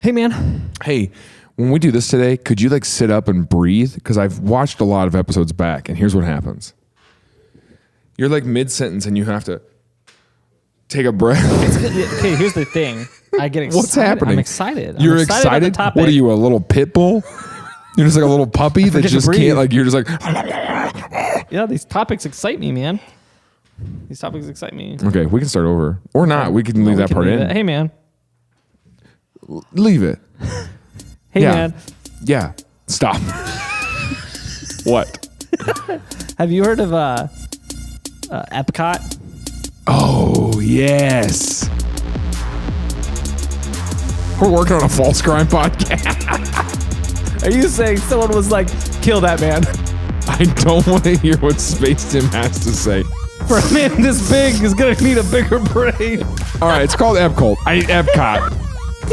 Hey, man. Hey, when we do this today, could you like sit up and breathe? Because I've watched a lot of episodes back, and here's what happens. You're like mid-sentence, and you have to take a breath. Okay, here's the thing. I get excited. What's happening? I'm excited. You're about excited? the topic. What are you, a little pit bull? You're just like a little puppy that just can't, like, you're just like... Yeah, these topics excite me, man. These topics excite me. Okay, we can start over. Or not. We can leave that part in. Hey, man. Leave it. Hey, man. Yeah. Stop. What? Have you heard of Epcot? Oh, yes. We're working on a false crime podcast. Are you saying someone was like, kill that man? I don't want to hear what Space Tim has to say. For a man this big is going to need a bigger brain. All right, it's called Epcot.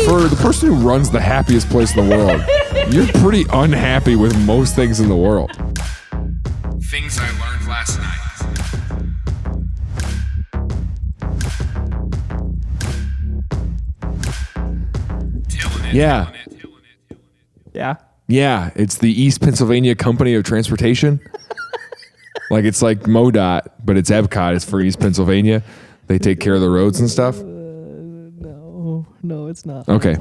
For the person who runs the happiest place in the world, you're pretty unhappy with most things in the world. Things I learned last night. Yeah. Yeah. Yeah, it's the East Pennsylvania Company of Transportation. Like it's like MoDOT, but it's Epcot. It's for East Pennsylvania. They take care of the roads and stuff. No, it's not. Okay.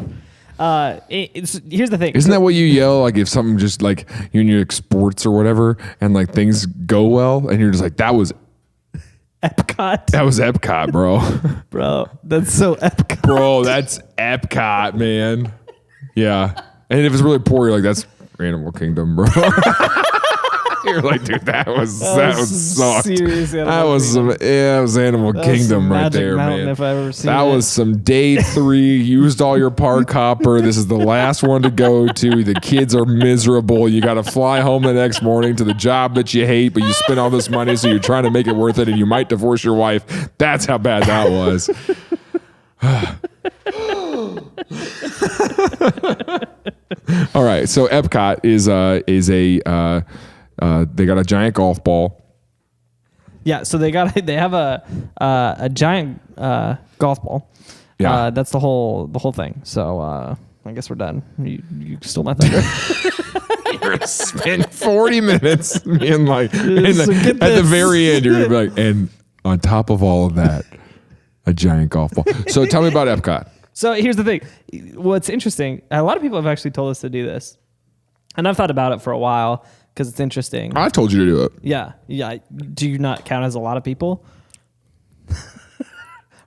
Here's the thing. Isn't that what you yell like if something just like you're in your sports or whatever and like things go well and you're just like that was Epcot? That was Epcot, bro. Bro, that's so Epcot. Bro, that's Epcot, man. Yeah. And if it's really poor, you're like, that's Animal Kingdom, bro. You're like, dude, that was sucked. Serious that was Animal Kingdom right there, man. If I've ever seen that was some day 3. Used all your park hopper. This is the last one to go to. The kids are miserable. You got to fly home the next morning to the job that you hate, but you spend all this money, so you're trying to make it worth it, and you might divorce your wife. That's how bad that was. All right, so Epcot is they got a giant golf ball. Yeah, so they have a giant golf ball. Yeah, that's the whole thing. So I guess we're done. You still not that. You're gonna spend 40 minutes being like, at the very end, you're gonna be like, and on top of all of that, a giant golf ball. So tell me about Epcot. So here's the thing. What's interesting, a lot of people have actually told us to do this. And I've thought about it for a while because it's interesting. I told you to do it. Yeah. Do you not count as a lot of people?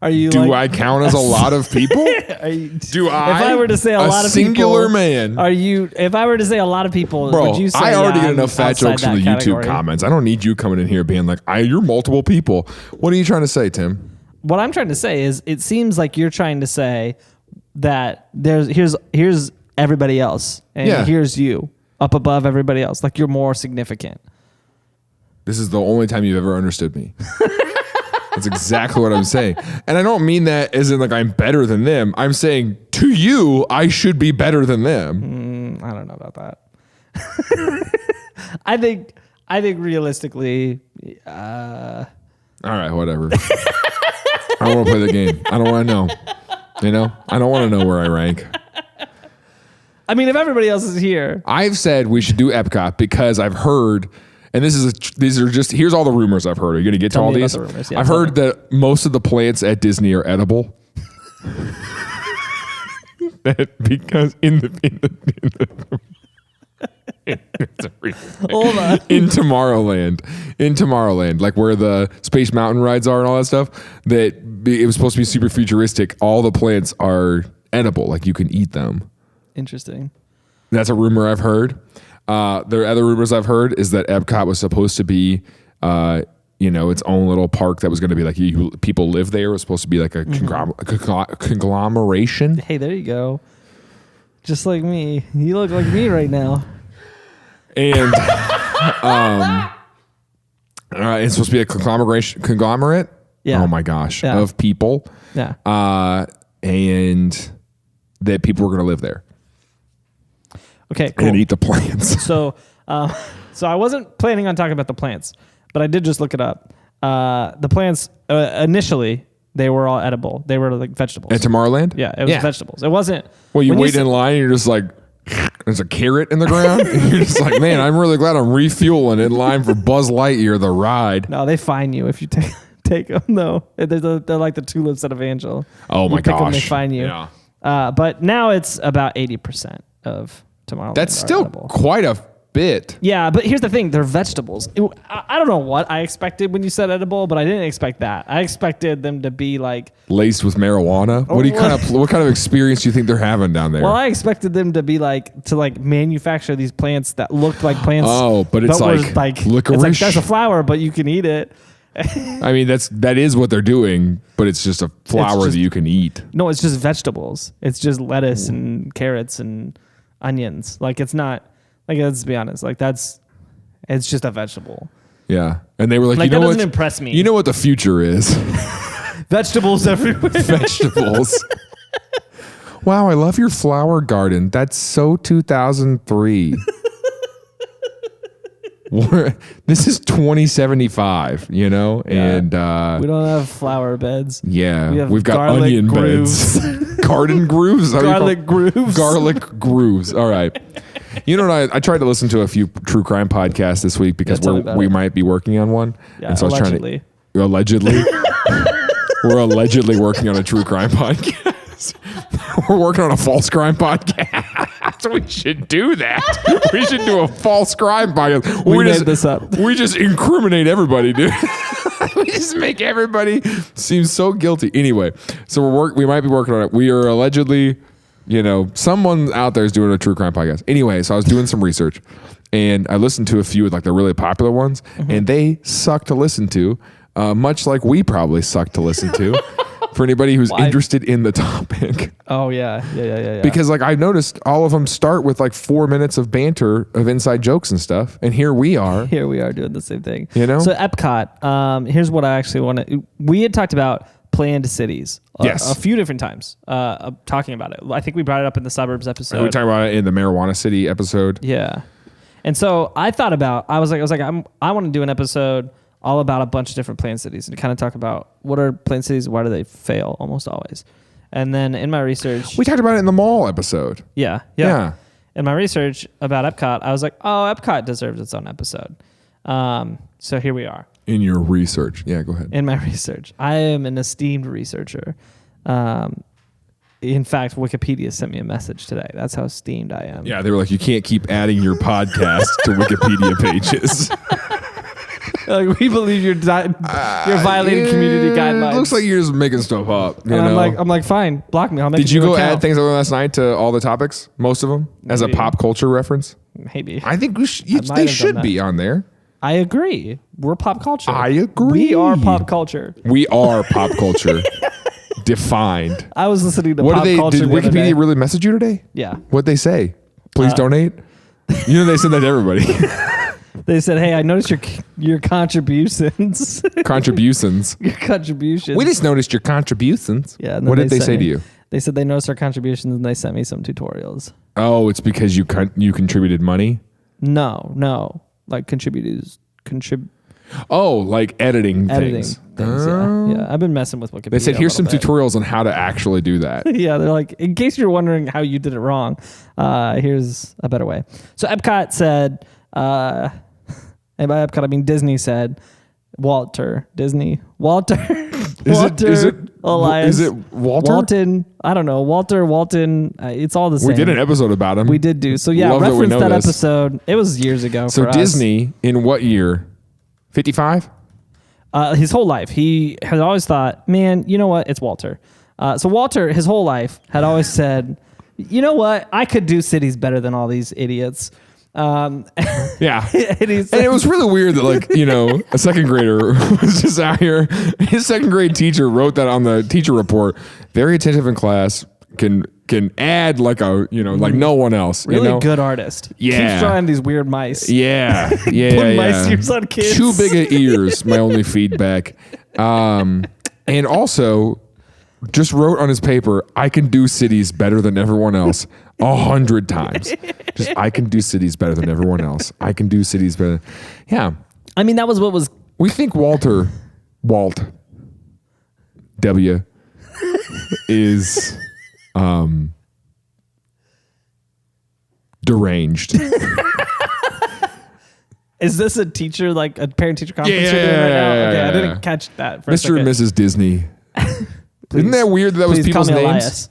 Are you? Do I count as a lot of people? Do I? If I were to say a lot of singular people, man. Are you? If I were to say a lot of people, bro, would you say I already get enough fat jokes in the category? YouTube comments. I don't need you coming in here being like, you're multiple people. What are you trying to say, Tim? What I'm trying to say is, it seems like you're trying to say that here's everybody else, and here's you up above everybody else. Like you're more significant. This is the only time you've ever understood me. That's exactly what I'm saying. And I don't mean that as in like I'm better than them. I'm saying to you, I should be better than them. I don't know about that. I think realistically. All right, whatever. I don't want to play the game. I don't want to know. You know, I don't want to know where I rank. I mean, if everybody else is here, I've said we should do Epcot because I've heard. And these are just, here's all the rumors I've heard. Are you going to get to all these? Yeah, I've heard that most of the plants at Disney are edible. Because in Tomorrowland, like where the Space Mountain rides are and all that stuff, that it was supposed to be super futuristic. All the plants are edible, like you can eat them. Interesting. That's a rumor I've heard. There are other rumors I've heard is that Epcot was supposed to be, its own little park that was going to be like people live there. It was supposed to be like a conglomeration. Hey, there you go. Just like me. You look like me right now. And it's supposed to be a conglomerate. Yeah. Oh my gosh, of people. Yeah. And that people were going to live there. Okay, cool. And eat the plants. So I wasn't planning on talking about the plants, but I did just look it up. The plants initially They were all edible. They were like vegetables. At Tomorrowland? Yeah, it was vegetables. It wasn't. Well, you wait in line and you're just like, there's a carrot in the ground. And you're just like, man, I'm really glad I'm refueling in line for Buzz Lightyear, the ride. No, they fine you if you take them, though. They're like the tulips at Evangel. Oh, my gosh. They fine you. Yeah. But now it's about 80% of Tomorrowland. That's still edible. quite a bit. Yeah, but here's the thing. They're vegetables. I don't know what I expected when you said edible, but I didn't expect that. I expected them to be like... laced with marijuana? What kind of experience do you think they're having down there? Well, I expected them to be to manufacture these plants that looked like plants. Oh, but it's like licorice. It's like that's a flower, but you can eat it. I mean, that is what they're doing, but it's just a flower that you can eat. No, it's just vegetables. It's just lettuce and carrots and onions. Like, it's not... Like, let's be honest. Like, it's just a vegetable. Yeah. And they were like, that doesn't impress me. You know what the future is? Vegetables everywhere. Vegetables. Wow, I love your flower garden. That's so 2003. This is 2075, you know? Yeah. And we don't have flower beds. Yeah. We've got onion beds. Garden grooves? Garlic grooves. Garlic grooves. All right. You know what? I tried to listen to a few true crime podcasts this week because we might be working on one. Yeah, and so allegedly. Allegedly. We're allegedly working on a true crime podcast. We're working on a false crime podcast. We should do that. We should do a false crime podcast. We made this up. We just incriminate everybody, dude. We just make everybody seem so guilty. Anyway, so we might be working on it. We are allegedly... someone out there is doing a true crime podcast. Anyway, so I was doing some research and I listened to a few of like the really popular ones and they suck to listen to, much like we probably suck to listen to for anybody who's interested in the topic. Oh, yeah. Because like I noticed all of them start with like 4 minutes of banter of inside jokes and stuff. And here we are. Here we are doing the same thing. So Epcot, here's what I actually want to... We had talked about planned cities a few different times talking about it. I think we brought it up in the suburbs episode. We talked about it in the Marijuana City episode. Yeah. And so I thought about, I was like, I want to do an episode all about a bunch of different planned cities and kind of talk about what are planned cities, why do they fail almost always. And then in my research... We talked about it in the mall episode. Yeah. In my research about Epcot, I was like, oh, Epcot deserves its own episode. So here we are. In your research. Yeah, go ahead. In my research. I am an esteemed researcher. In fact, Wikipedia sent me a message today. That's how esteemed I am. Yeah, they were like, you can't keep adding your podcast to Wikipedia pages. Like, we believe you're violating community guidelines. Looks like you're just making stuff up. I'm like, fine, block me. I'll make. Did you go add things over last night to all the topics? Most of them, as a pop culture reference. Maybe. I think they should be on there. I agree. We're pop culture. I agree. We are pop culture. We are pop culture. Defined. I was listening to pop culture. Did Wikipedia really message you today? Yeah. What'd they say? Please donate? They said that to everybody. They said, hey, I noticed your contributions. Contributions. Your contributions. We just noticed your contributions. Yeah. What did they say to you? They said they noticed our contributions and they sent me some tutorials. Oh, it's because you contributed money? No. Like Oh, like editing things. Yeah. I've been messing with Wikipedia. They said, here's some tutorials on how to actually do that. Yeah, they're like, in case you're wondering how you did it wrong, here's a better way. So Epcot said, and by Epcot I mean Disney said, Walter. Is it Elias? Is it Walter? Walton. I don't know. Walton. It's all the same. We did an episode about him. We did do. So yeah, reference that episode. It was years ago. So Disney, in what year? 55? His whole life, he has always thought, man, you know what? It's Walter. So Walter, his whole life, had always said, you know what? I could do cities better than all these idiots. Yeah. and it was really weird that a second grader was just out here. His second grade teacher wrote that on the teacher report. Very attentive in class, can add like no one else. Really good artist. Yeah. Keeps drawing these weird mice. Yeah. Putting mice ears on kids. Too big of ears, my only feedback. And also just wrote on his paper, I can do cities better than everyone else 100 times. Just, I can do cities better than everyone else. I can do cities better. Yeah. I mean, that was what was... We think Walt W is deranged. Is this a teacher, like a parent-teacher conference Yeah, you're doing right now? Okay, I yeah. didn't catch that for a Mr. second. and Mrs. Disney. Isn't that weird that was Please people's call me names? Elias.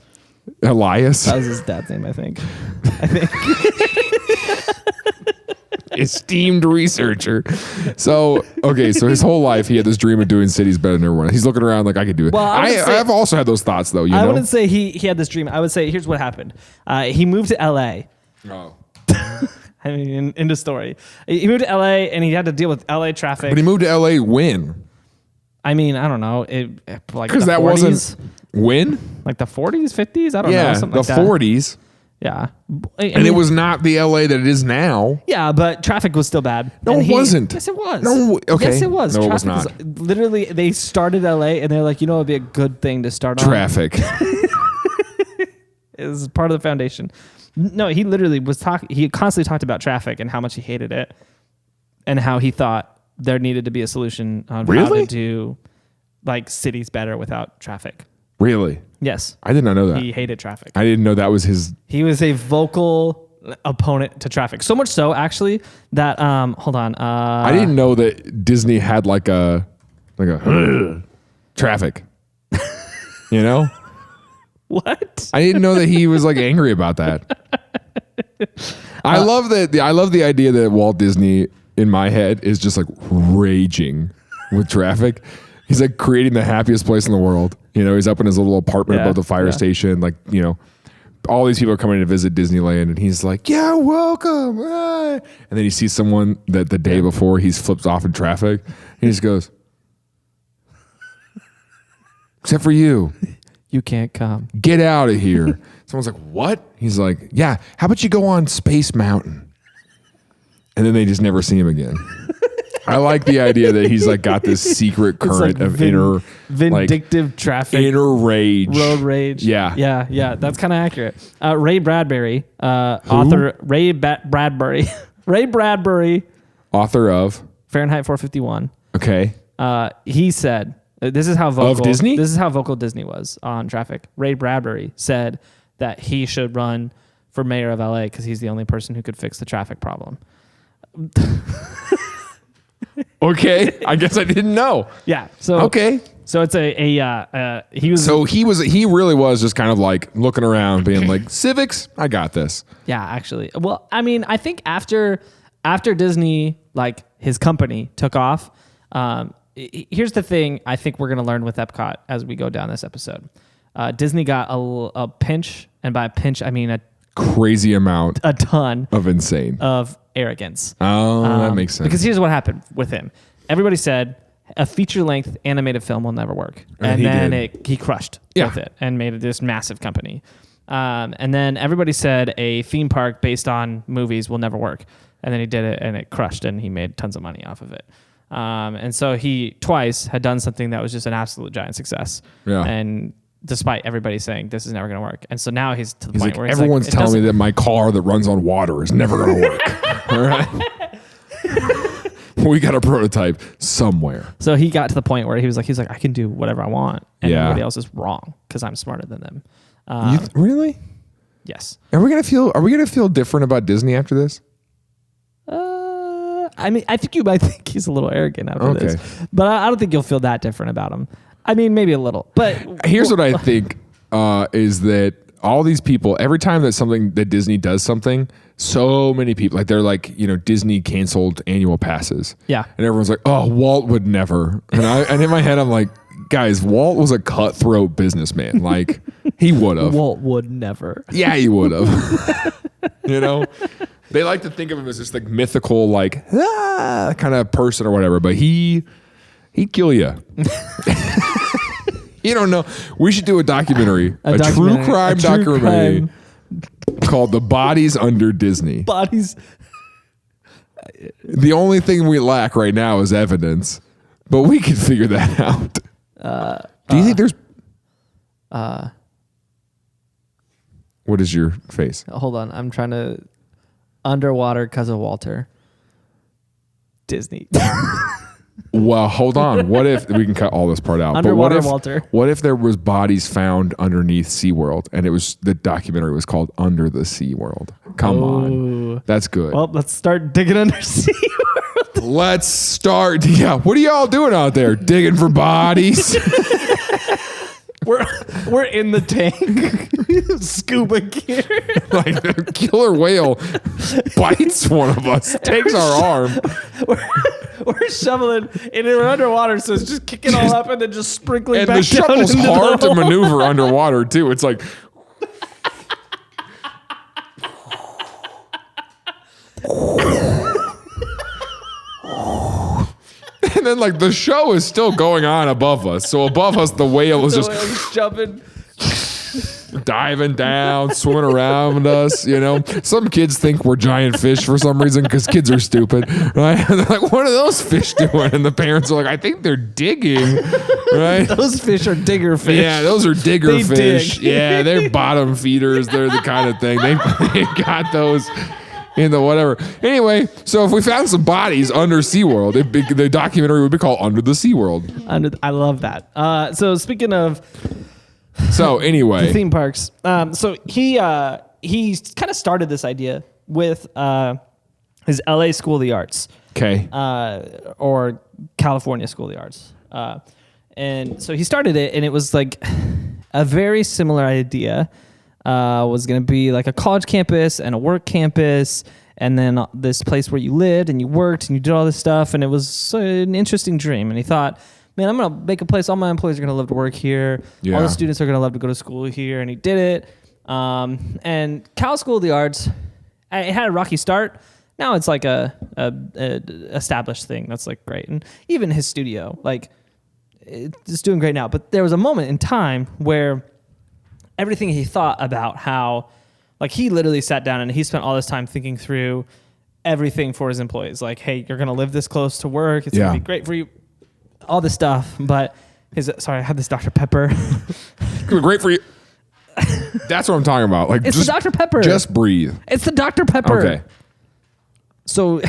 Elias. That was his dad's name, I think. Esteemed researcher. So his whole life he had this dream of doing cities better than everyone. He's looking around like I could do it. Well, I've also had those thoughts though. I wouldn't say he had this dream. I would say here's what happened. He moved to L.A. Oh. I mean, in the story, he moved to L.A. and he had to deal with L.A. traffic. But he moved to L.A. when? I mean, I don't know. Like Because that 40s, wasn't when? like the 40s, 50s. I don't know. Something the like that. 40s. Yeah, And it was not the LA that it is now. Yeah, but traffic was still bad. No, it wasn't. Yes, it was. No, okay. Yes, it was. No, it was Traffic not. literally, they started LA and they're like, you know, it'd be a good thing to start on. Traffic. It was part of the foundation. No, he literally was talking. He constantly talked about traffic and how much he hated it, and how he thought there needed to be a solution on how to do like cities better without traffic. Really? Yes. I did not know that. He hated traffic. I didn't know that was his. He was a vocal opponent to traffic. So much so, actually, that hold on. I didn't know that Disney had like a traffic. You know? What? I didn't know that he was like angry about that. I love that. I love the idea that Walt Disney in my head is just like raging with traffic. He's like creating the happiest place in the world. You know, he's up in his little apartment above the fire station. Like, you know, all these people are coming to visit Disneyland and he's like, yeah, welcome. And then he sees someone that the day before he's flipped off in traffic. He just goes, except for you. You can't come. Get out of here. Someone's like, what? He's like, yeah, how about you go on Space Mountain? And then they just never see him again. I like the idea that he's like got this secret current of inner vindictive traffic, inner rage, road rage. Yeah. That's kind of accurate. Ray Bradbury, author Ray Bradbury, Ray Bradbury, author of Fahrenheit 451. Okay. He said, "This is how vocal of Disney. This is how vocal Disney was on traffic." Ray Bradbury said that he should run for mayor of LA because he's the only person who could fix the traffic problem. Okay, I guess I didn't know. Yeah. So okay. So it's he was. So he really was just kind of like looking around, being like, civics, I got this. Yeah, actually. Well, I mean, I think after Disney, like his company took off. Here's the thing. I think we're gonna learn with Epcot as we go down this episode. Disney got a pinch, and by a pinch I mean a crazy amount, a ton of insane of arrogance. Oh, that makes sense. Because here's what happened with him. Everybody said a feature-length animated film will never work. And then he crushed with it and made this massive company. And then everybody said a theme park based on movies will never work. And then he did it, and it crushed, and he made tons of money off of it. And so he twice had done something that was just an absolute giant success. Yeah. And despite everybody saying this is never going to work. And so now he's to the point like, where everyone's telling me that my car that runs on water is never going to work. All right. We got a prototype somewhere. So he got to the point where he was like, I can do whatever I want. And everybody else is wrong because I'm smarter than them. Really? Yes. Are we gonna feel different about Disney after this? I mean, I think you might think he's a little arrogant after this, but I don't think you'll feel that different about him. I mean, maybe a little, but here's what I think is that all these people, every time that Disney does something, so many people, like they're like, you know, Disney canceled annual passes. Yeah. And everyone's like, oh, Walt would never. And in my head, I'm like, guys, Walt was a cutthroat businessman. Like he would have. Walt would never. Yeah, he would have. You know? They like to think of him as this like mythical, like kind of person or whatever, but he'd kill you. You don't know. We should do a documentary, a true crime documentary called "The Bodies Under Disney." Bodies. The only thing we lack right now is evidence, but we can figure that out. Do you think there's? What is your face? Hold on, I'm trying to. Underwater because of Walter. Disney. Well, hold on. What if we can cut all this part out? Underwater, but what if, Walter. What if there was bodies found underneath SeaWorld and the documentary was called Under the SeaWorld? Come on. That's good. Well, let's start digging under sea. Let's start. Yeah. What are y'all doing out there? Digging for bodies? We're in the tank. Scuba gear. Like a killer whale bites one of us, takes our arm. We're shoveling and we're underwater, so it's just kicking all up and then just sprinkling And back the down shovel's into hard the to hole. maneuver underwater too. It's like and then like the show is still going on above us. So above us the whale is The just whale's jumping. diving down, swimming around us, you know. Some kids think we're giant fish for some reason because kids are stupid, right? And they're like, what are those fish doing? And the parents are like, I think they're digging, right? Those fish are digger fish. Yeah, those are digger They fish. dig. Yeah, they're bottom feeders. They're the kind of thing. They got those in the whatever. Anyway, so if we found some bodies under SeaWorld, the documentary would be called Under the SeaWorld. I love that. So speaking of So anyway. theme parks, so he kind of started this idea with his LA School of the Arts. Okay. Or California School of the Arts. And so he started it, and it was like a very similar idea. Was going to be like a college campus and a work campus, and then this place where you lived and you worked and you did all this stuff, and it was an interesting dream. And he thought, man, I'm going to make a place, all my employees are going to love to work here. Yeah. All the students are going to love to go to school here, and he did it. And Cal School of the Arts, it had a rocky start. Now it's like a established thing. That's like great. And even his studio, like it's doing great now. But there was a moment in time where everything he thought about how, like he literally sat down and he spent all this time thinking through everything for his employees. Like, hey, you're going to live this close to work. It's going to be great for you. All this stuff. But sorry, I had this Dr. Pepper. Great for you. That's what I'm talking about. Like, It's just, the Dr. Pepper. Just breathe. It's the Dr. Pepper. Okay. So,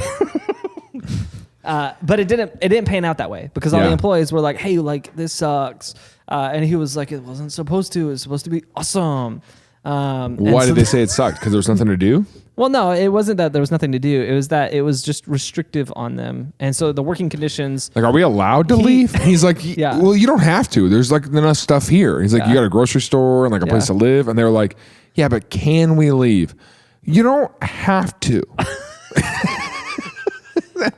but it didn't pan out that way because all the employees were like, hey, like this sucks. And he was like, it wasn't supposed to. It was supposed to be awesome. Why did they say it sucked? Because there was nothing to do? Well, no, it wasn't that there was nothing to do. It was that it was just restrictive on them. And so the working conditions. Like, are we allowed to leave? He's like, Yeah. well, you don't have to. There's like enough stuff here. He's like, you got a grocery store and like a place to live. And they were like, yeah, but can we leave? You don't have to.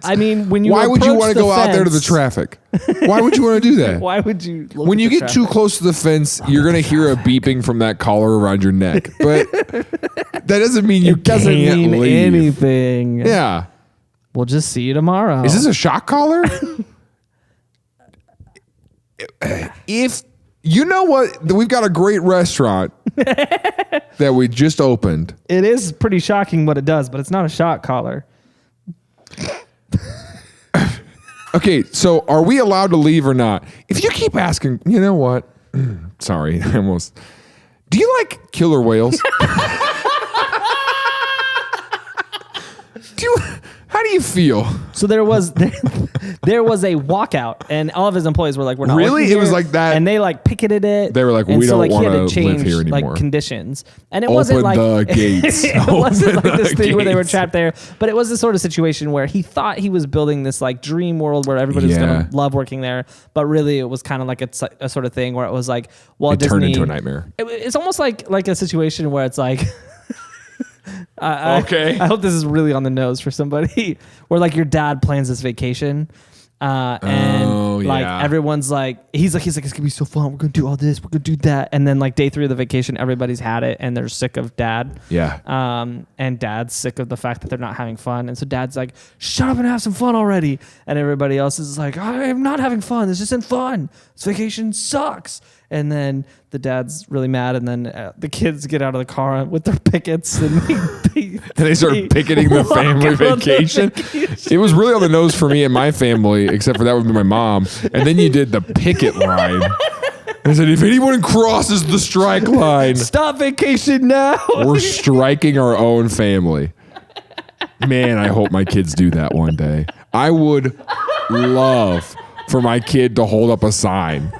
I mean, when you Why would you want to go out there to the fence- traffic? Why would you want to do that? Why would you? Look When at you the get too traffic? close to the fence, you're going to hear a beeping from that collar around your neck. But that doesn't mean you It doesn't can't mean leave. anything. Yeah. We'll just see you tomorrow. Is this a shock collar? If you know what, we've got a great restaurant that we just opened. It is pretty shocking what it does, but it's not a shock collar. Okay, so are we allowed to leave or not? If you keep asking, you know what? Sorry, I almost. Do you like killer whales? How do you feel? So there was a walkout, and all of his employees were like, "We're not Really? working It was here," like that? and they like picketed it. They were like, and "We don't he had wanna to change, live here anymore." Like conditions, and it Open wasn't like the gates. it wasn't like Open this the thing where they were gates. trapped there, but it was this sort of situation where he thought he was building this like dream world where everybody was Yeah. gonna love working there, but really it was kind of like a sort of thing where it was like Walt It Disney turned into a nightmare. It's almost like a situation where it's like. Okay. I hope this is really on the nose for somebody where like your dad plans this vacation and like everyone's like he's like it's gonna be so fun, we're gonna do all this, we're gonna do that, and then like day 3 of the vacation everybody's had it and they're sick of dad. And dad's sick of the fact that they're not having fun, and so dad's like, shut up and have some fun already, and everybody else is like, I'm not having fun, this isn't fun, this vacation sucks. And then the dad's really mad, and then the kids get out of the car with their pickets, and they start picketing the family vacation. It was really on the nose for me and my family, except for that would be my mom. And then you did the picket line. I said, if anyone crosses the strike line, stop vacation now. We're striking our own family. Man, I hope my kids do that one day. I would love for my kid to hold up a sign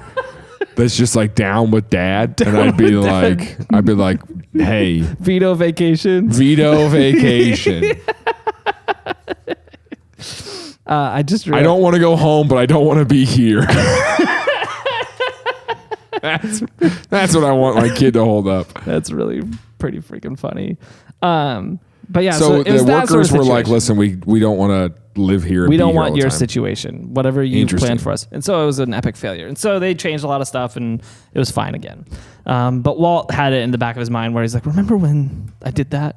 that's just like down with dad. And I'd be like, hey. Veto vacation. Veto vacation. I don't want to go home, but I don't want to be here. That's what I want my kid to hold up. That's really pretty freaking funny. But yeah, so it was the that workers sort of were like, situation. listen, we don't want to live here. And we be don't here want all the your time. situation, whatever you planned for us. And so it was an epic failure. And so they changed a lot of stuff and it was fine again. But Walt had it in the back of his mind where he's like, remember when I did that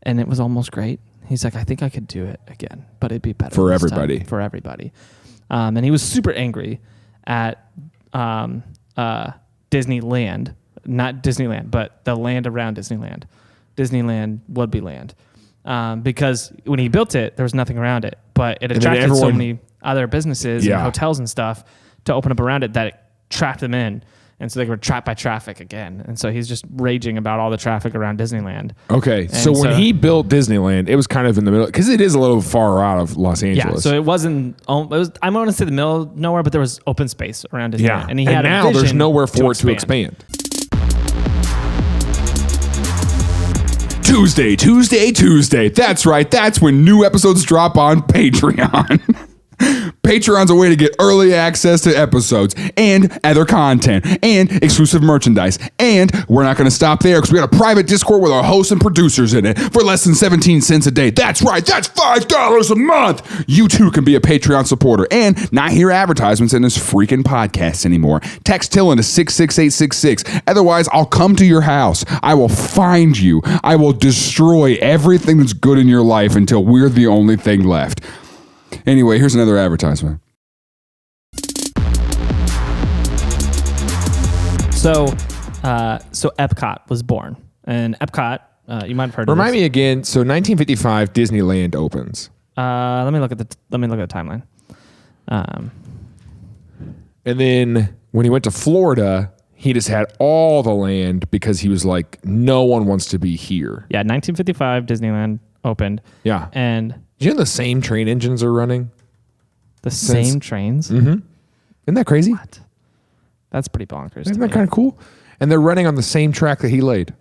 and it was almost great? He's like, I think I could do it again, but it'd be better for this everybody. time, for everybody. And he was super angry at Disneyland, not Disneyland, but the land around Disneyland. Disneyland would be land. Because when he built it, there was nothing around it, but it attracted so many other businesses and hotels and stuff to open up around it that it trapped them in. And so they were trapped by traffic again. And so he's just raging about all the traffic around Disneyland. Okay. So when he built Disneyland, it was kind of in the middle, because it is a little far out of Los Angeles. Yeah. So it wasn't, I'm going to say the middle of nowhere, but there was open space around Disneyland. Yeah. And he had now there's nowhere for it to expand. Tuesday. That's right. That's when new episodes drop on Patreon. Patreon's a way to get early access to episodes and other content and exclusive merchandise. And we're not going to stop there because we got a private Discord with our hosts and producers in it for less than 17 cents a day. That's right. That's $5 a month. You too can be a Patreon supporter and not hear advertisements in this freaking podcast anymore. Text TILLN to 66866. Otherwise, I'll come to your house. I will find you. I will destroy everything that's good in your life until we're the only thing left. Anyway, here's another advertisement. So Epcot was born, and Epcot, you might have heard. Remind me again. So 1955, Disneyland opens. Let me look at the timeline. And then when he went to Florida, he just had all the land because he was like, no one wants to be here. Yeah, 1955, Disneyland opened. Yeah, and you know the same train engines are running. Same trains. Mm-hmm. Isn't that crazy? What? That's pretty bonkers. Isn't that kind of cool? And they're running on the same track that he laid.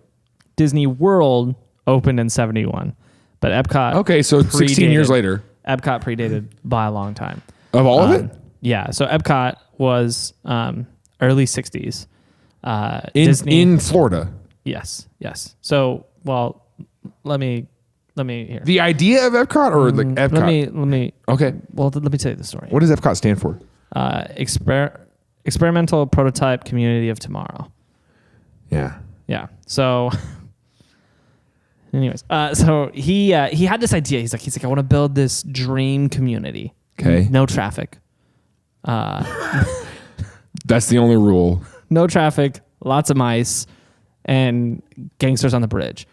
Disney World opened in 71, but Epcot. Okay, so 16 years later. Epcot predated by a long time. Of all of it? Yeah. So Epcot was early 60s. Disney in Florida. Yes. So, well, let me hear. The idea of Epcot or like Epcot? Let me. Okay. Well, let me tell you the story. What does Epcot stand for? Experimental Prototype Community of Tomorrow. Yeah. Yeah. So, anyways, so he had this idea. He's like, I want to build this dream community. Okay. No traffic. That's the only rule. No traffic, lots of mice, and gangsters on the bridge.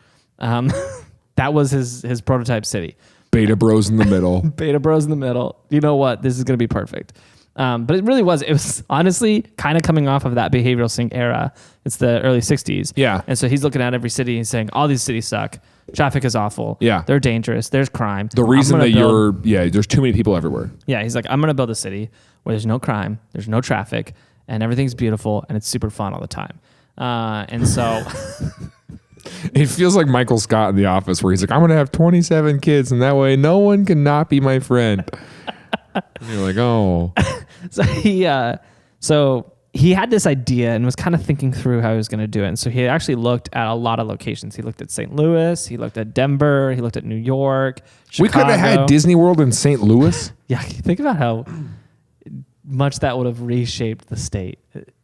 That was his prototype city. Beta bros in the middle. Beta bros in the middle. You know what? This is going to be perfect. But it really was. It was honestly kind of coming off of that behavioral sync era. It's the early 60s. Yeah. And so he's looking at every city and saying, all these cities suck. Traffic is awful. Yeah. They're dangerous. There's crime. The reason that there's too many people everywhere. Yeah. He's like, I'm going to build a city where there's no crime, there's no traffic, and everything's beautiful, and it's super fun all the time. And so... It feels like Michael Scott in The Office where he's like, I'm going to have 27 kids, and that way no one can not be my friend. And you're like, oh. So he had this idea and was kind of thinking through how he was going to do it. And so he actually looked at a lot of locations. He looked at St. Louis. He looked at Denver. He looked at New York, Chicago. We could have had Disney World in St. Louis. Yeah. Think about how much that would have reshaped the state.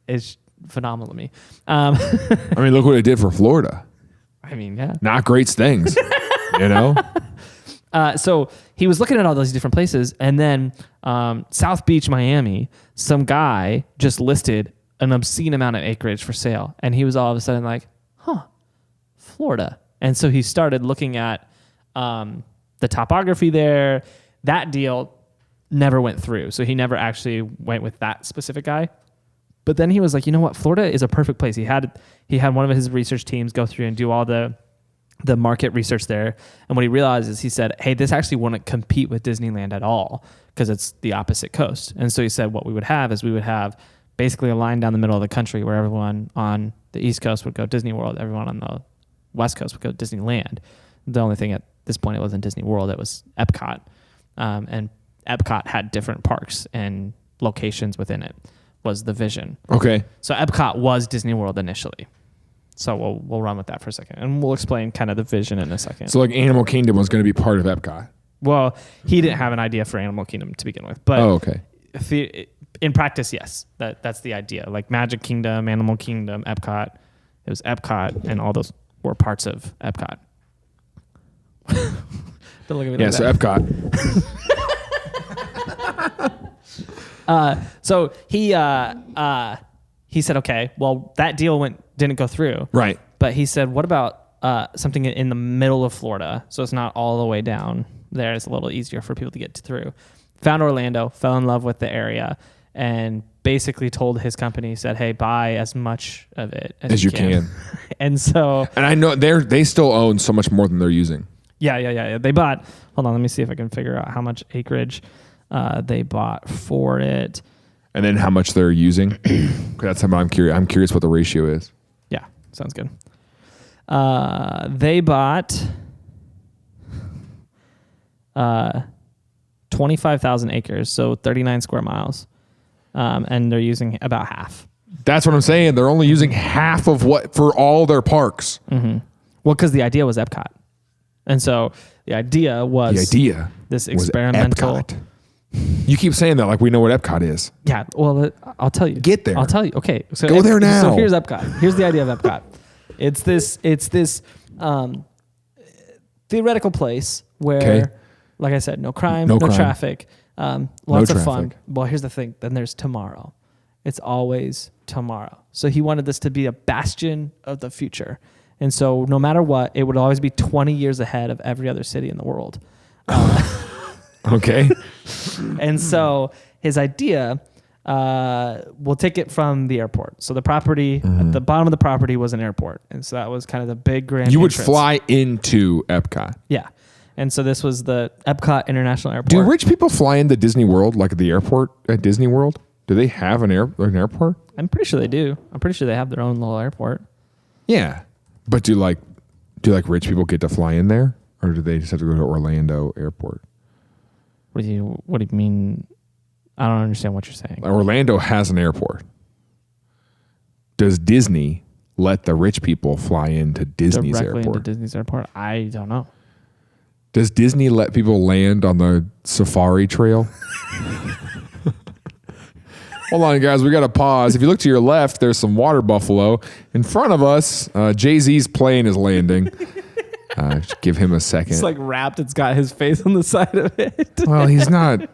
It's phenomenal to me. I mean, look what it did for Florida. I mean, yeah. Not great things, you know? So he was looking at all those different places, and then South Beach, Miami, some guy just listed an obscene amount of acreage for sale, and he was all of a sudden like, Florida. And so he started looking at the topography there. That deal never went through, so he never actually went with that specific guy. But then he was like, you know what? Florida is a perfect place. He had one of his research teams go through and do all the the market research there. And what he realized is he said, hey, this actually wouldn't compete with Disneyland at all because it's the opposite coast. And so he said what we would have is we would have basically a line down the middle of the country where everyone on the East Coast would go Disney World, everyone on the West Coast would go Disneyland. The only thing at this point, it wasn't Disney World, it was Epcot. And Epcot had different parks and locations within it was the vision. Okay. So Epcot was Disney World initially. So we'll run with that for a second, and we'll explain kind of the vision in a second. So like Animal Kingdom was going to be part of Epcot. Well, he didn't have an idea for Animal Kingdom to begin with, but okay. In practice, yes, that's the idea. Like Magic Kingdom, Animal Kingdom, Epcot, it was Epcot, and all those were parts of Epcot. Don't look at me. Yeah, like so that. Epcot. So he said, okay, well, that deal didn't go through. Right. But he said, what about something in the middle of Florida? So it's not all the way down there. It's a little easier for people to get through. Found Orlando, fell in love with the area, and basically told his company, said, hey, buy as much of it as you can. And so... And I know they still own so much more than they're using. Yeah. They bought... Hold on, let me see if I can figure out how much acreage they bought for it. And then how much they're using. That's something I'm curious. I'm curious what the ratio is. Yeah, sounds good. They bought 25,000 acres, so 39 square miles, and they're using about half. That's what I'm saying. They're only using half of what for all their parks. Mm-hmm. Well, because the idea was Epcot, and so the idea was this experimental. Was Epcot. You keep saying that like we know what Epcot is. Yeah, well, I'll tell you. Get there. I'll tell you. Okay, so go there now. So here's Epcot. Here's the idea of Epcot. It's this theoretical place where, like I said, no crime, no traffic, lots of fun. Well, here's the thing. Then there's tomorrow. It's always tomorrow. So he wanted this to be a bastion of the future. And so no matter what, it would always be 20 years ahead of every other city in the world. Okay. And so his idea, we'll take it from the airport. So the property, at the bottom of the property was an airport. And so that was kind of the big grand You would entrance. fly into Epcot. Yeah. And so this was the Epcot International Airport. Do rich people fly into Disney World, like at the airport at Disney World? Do they have an airport? I'm pretty sure they do. I'm pretty sure they have their own little airport. Yeah. But do rich people get to fly in there? Or do they just have to go to Orlando Airport? What do you mean? I don't understand what you're saying. Orlando has an airport. Does Disney let the rich people fly into Disney's Directly airport? into Disney's airport? I don't know. Does Disney let people land on the safari trail? Hold on, guys. We got to pause. If you look to your left, there's some water buffalo. In front of us, Jay-Z's plane is landing. Give him a second. It's like wrapped. It's got his face on the side of it. Well, he's not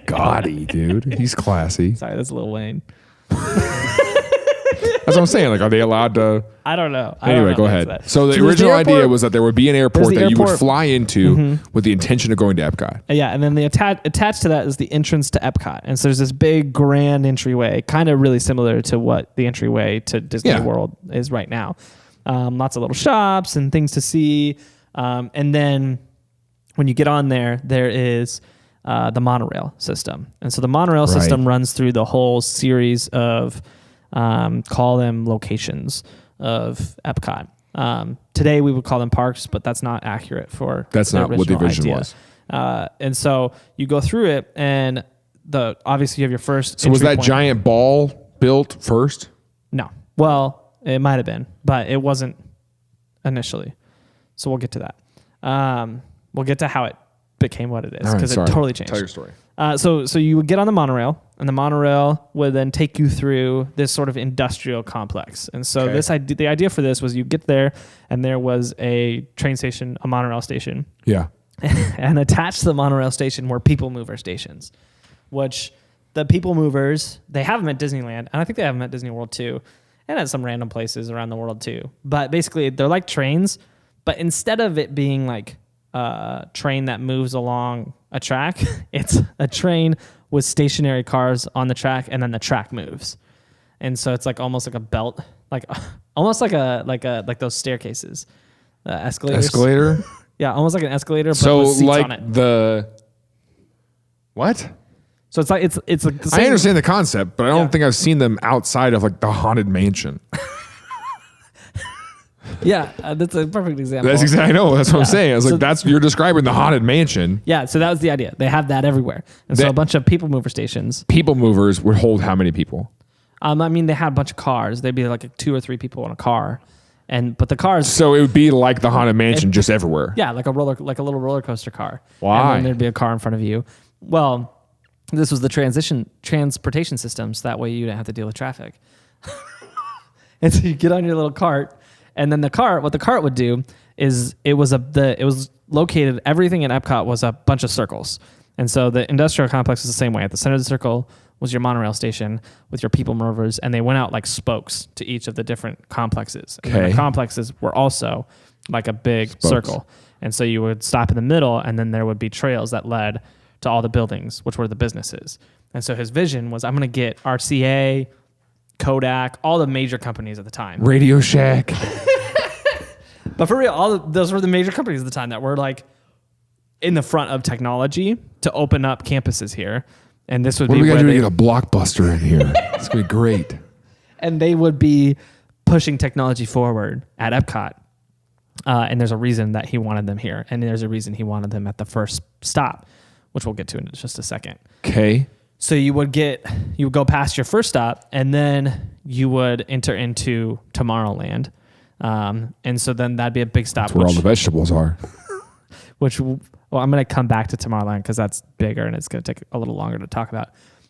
gaudy, dude. He's classy. Sorry, that's Lil Wayne. That's what I'm saying. Like, are they allowed to? I don't know. Anyway, go ahead. So the original idea was that there would be an airport that you would fly into with the intention of going to Epcot. Yeah, and then the attached to that is the entrance to Epcot. And so there's this big grand entryway, kind of really similar to what the entryway to Disney World is right now. Lots of little shops and things to see. And then when you get on there, there is the monorail system. And so the monorail system runs through the whole series of, call them locations of Epcot. Today we would call them parks, but that's not accurate for That's not what the vision was. And so you go through it, and obviously you have your first. So was that point. giant ball built first? No. Well, it might have been, but it wasn't initially. So we'll get to that. We'll get to how it became what it is, because it totally changed. Tell your story. So you would get on the monorail, and the monorail would then take you through this sort of industrial complex. And so the idea for this was you get there, and there was a train station, a monorail station. Yeah. And attached to the monorail station were people mover stations, which the people movers, they have them at Disneyland, and I think they have them at Disney World too, and at some random places around the world too. But basically, they're like trains, but instead of it being like a train that moves along a track, it's a train with stationary cars on the track, and then the track moves. And so it's like almost like a belt, like almost like those staircases. escalator. Yeah, almost like an escalator, but So with seats like on it. the what? So it's like it's like the I same. understand the concept, but I don't Yeah. think I've seen them outside of like the Haunted Mansion. Yeah, that's a perfect example. That's exactly. I know. That's what I'm saying. I was So- like, that's you're describing the Haunted Mansion. Yeah, so that was the idea. They have that everywhere, and so That- a bunch of people mover stations. People movers would hold how many people? I mean, they had a bunch of cars. They'd be like 2 or 3 people in a car, but the cars. So it would be like the Haunted Mansion, just everywhere. Yeah, like a little roller coaster car. Why? And then there'd be a car in front of you. Well, this was the transportation system, so that way you didn't have to deal with traffic. And so you get on your little cart, and then what the cart would do is it was located. Everything in Epcot was a bunch of circles, and so the industrial complex is the same way. At the center of the circle was your monorail station with your people movers, and they went out like spokes to each of the different complexes. And then Okay. the complexes were also like a big circle. And so you would stop in the middle, and then there would be trails that led to all the buildings, which were the businesses. And so his vision was, I'm going to get RCA, Kodak, all the major companies at the time. Radio Shack. But for real, those were the major companies at the time that were like in the front of technology to open up campuses here. And this would What be do we got where to do to get a Blockbuster in here? It's gonna be great. and they would be pushing technology forward at Epcot. And there's a reason that he wanted them here. And there's a reason he wanted them at the first stop, which we'll get to in just a second. Okay. So you would go past your first stop, and then you would enter into Tomorrowland. And so then that'd be a big stop. That's where all the vegetables are. Well, I'm going to come back to Tomorrowland because that's bigger and it's going to take a little longer to talk about.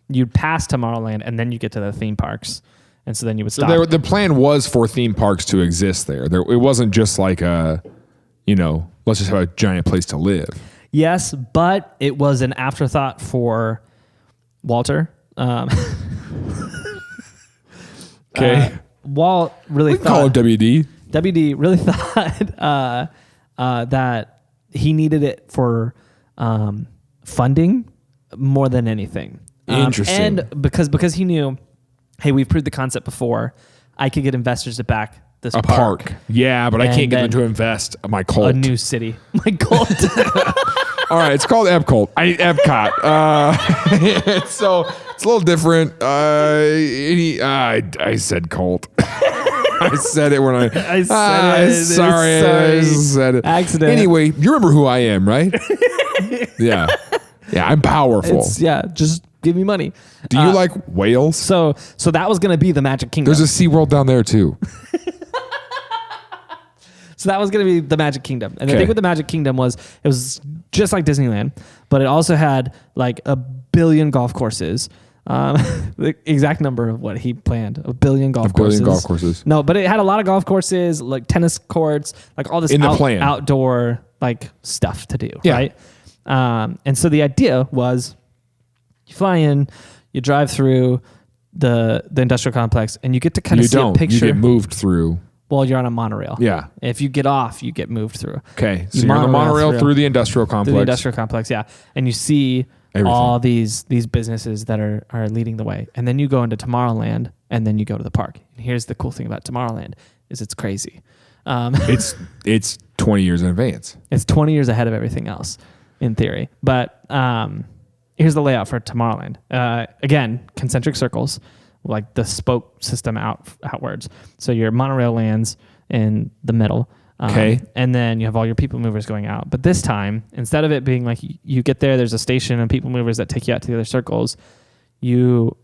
You'd pass Tomorrowland, and then you get to the theme parks. And so then you would stop. So the plan was for theme parks to exist there. It wasn't just like let's just have a giant place to live. Yes, but it was an afterthought for Walter. Okay. Walt really We can call it WD. WD really thought that he needed it for funding more than anything. Interesting. And because he knew, hey, we've proved the concept before. I could get investors to back this A park. Yeah, but I And can't get them then to invest my cult. A new city. My cult. All right, it's called Epcot. So it's a little different. I said cult. I said it when I said it. Sorry, I said it. Accident. Anyway, you remember who I am, right? Yeah. Yeah, I'm powerful. Just give me money. Do you like whales? So that was going to be the Magic Kingdom. There's a SeaWorld down there too. So that was going to be the Magic Kingdom. And the Okay. thing with the Magic Kingdom was it was just like Disneyland, but it also had like 1 billion golf courses. The exact number of what he planned, 1 billion golf courses. 1 billion golf courses. No, but it had a lot of golf courses, like tennis courts, like all this In the plan. outdoor like stuff to do, Yeah. right? And so the idea was you fly in, you drive through the industrial complex, and you get to kind of see a picture. You get moved through. Well, you're on a monorail. Yeah. If you get off, you get moved through. Okay. So You you're on the monorail through through the industrial complex. Through the industrial complex, yeah. And you see Everything. all these businesses that are leading the way. And then you go into Tomorrowland, and then you go to the park. And here's the cool thing about Tomorrowland is it's crazy. It's 20 years in advance. It's 20 years ahead of everything else, in theory. But here's the layout for Tomorrowland. Again, concentric circles, like the spoke system outwards. So your monorail lands in the middle. Okay. And then you have all your people movers going out. But this time, instead of it being like you get there's a station and people movers that take you out to the other circles, you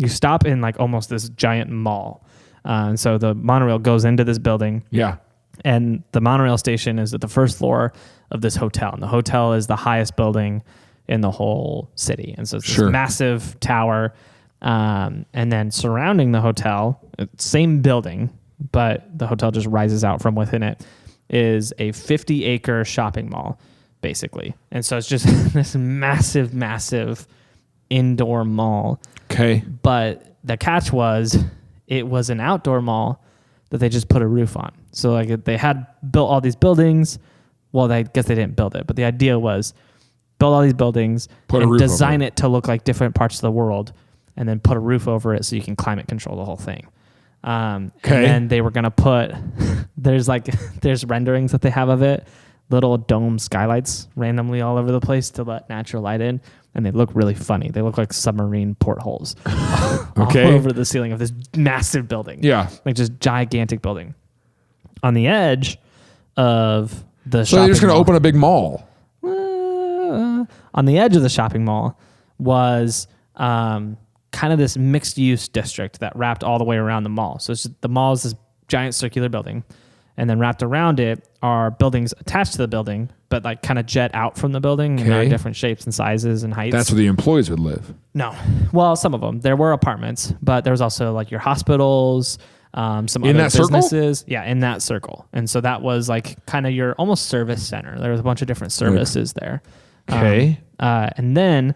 stop in like almost this giant mall. And so the monorail goes into this building. Yeah. And the monorail station is at the first floor of this hotel. And the hotel is the highest building in the whole city. And so it's this massive tower. And then surrounding the hotel, same building, but the hotel just rises out from within it, is a 50-acre shopping mall, basically. And so it's just this massive, massive indoor mall. Okay. But the catch was it was an outdoor mall that they just put a roof on. So like they had built all these buildings. Well, I guess they didn't build it, but the idea was build all these buildings and design it to look like different parts of the world, and then put a roof over it so you can climate control the whole thing. And then they were going to put, there's renderings that they have of it, little dome skylights randomly all over the place to let natural light in. And they look really funny. They look like submarine portholes all over the ceiling of this massive building. Yeah. Like just gigantic building. On the edge of the So they're just going to open a big mall. On the edge of the shopping mall was kind of this mixed use district that wrapped all the way around the mall. So the mall is this giant circular building, and then wrapped around it are buildings attached to the building, but like kind of jet out from the building and are different shapes and sizes and heights. That's where the employees would live. No. Well, some of them. There were apartments, but there was also like your hospitals, some in other that businesses. Circle? Yeah, in that circle. And so that was like kind of your almost service center. There was a bunch of different services there. Okay. And then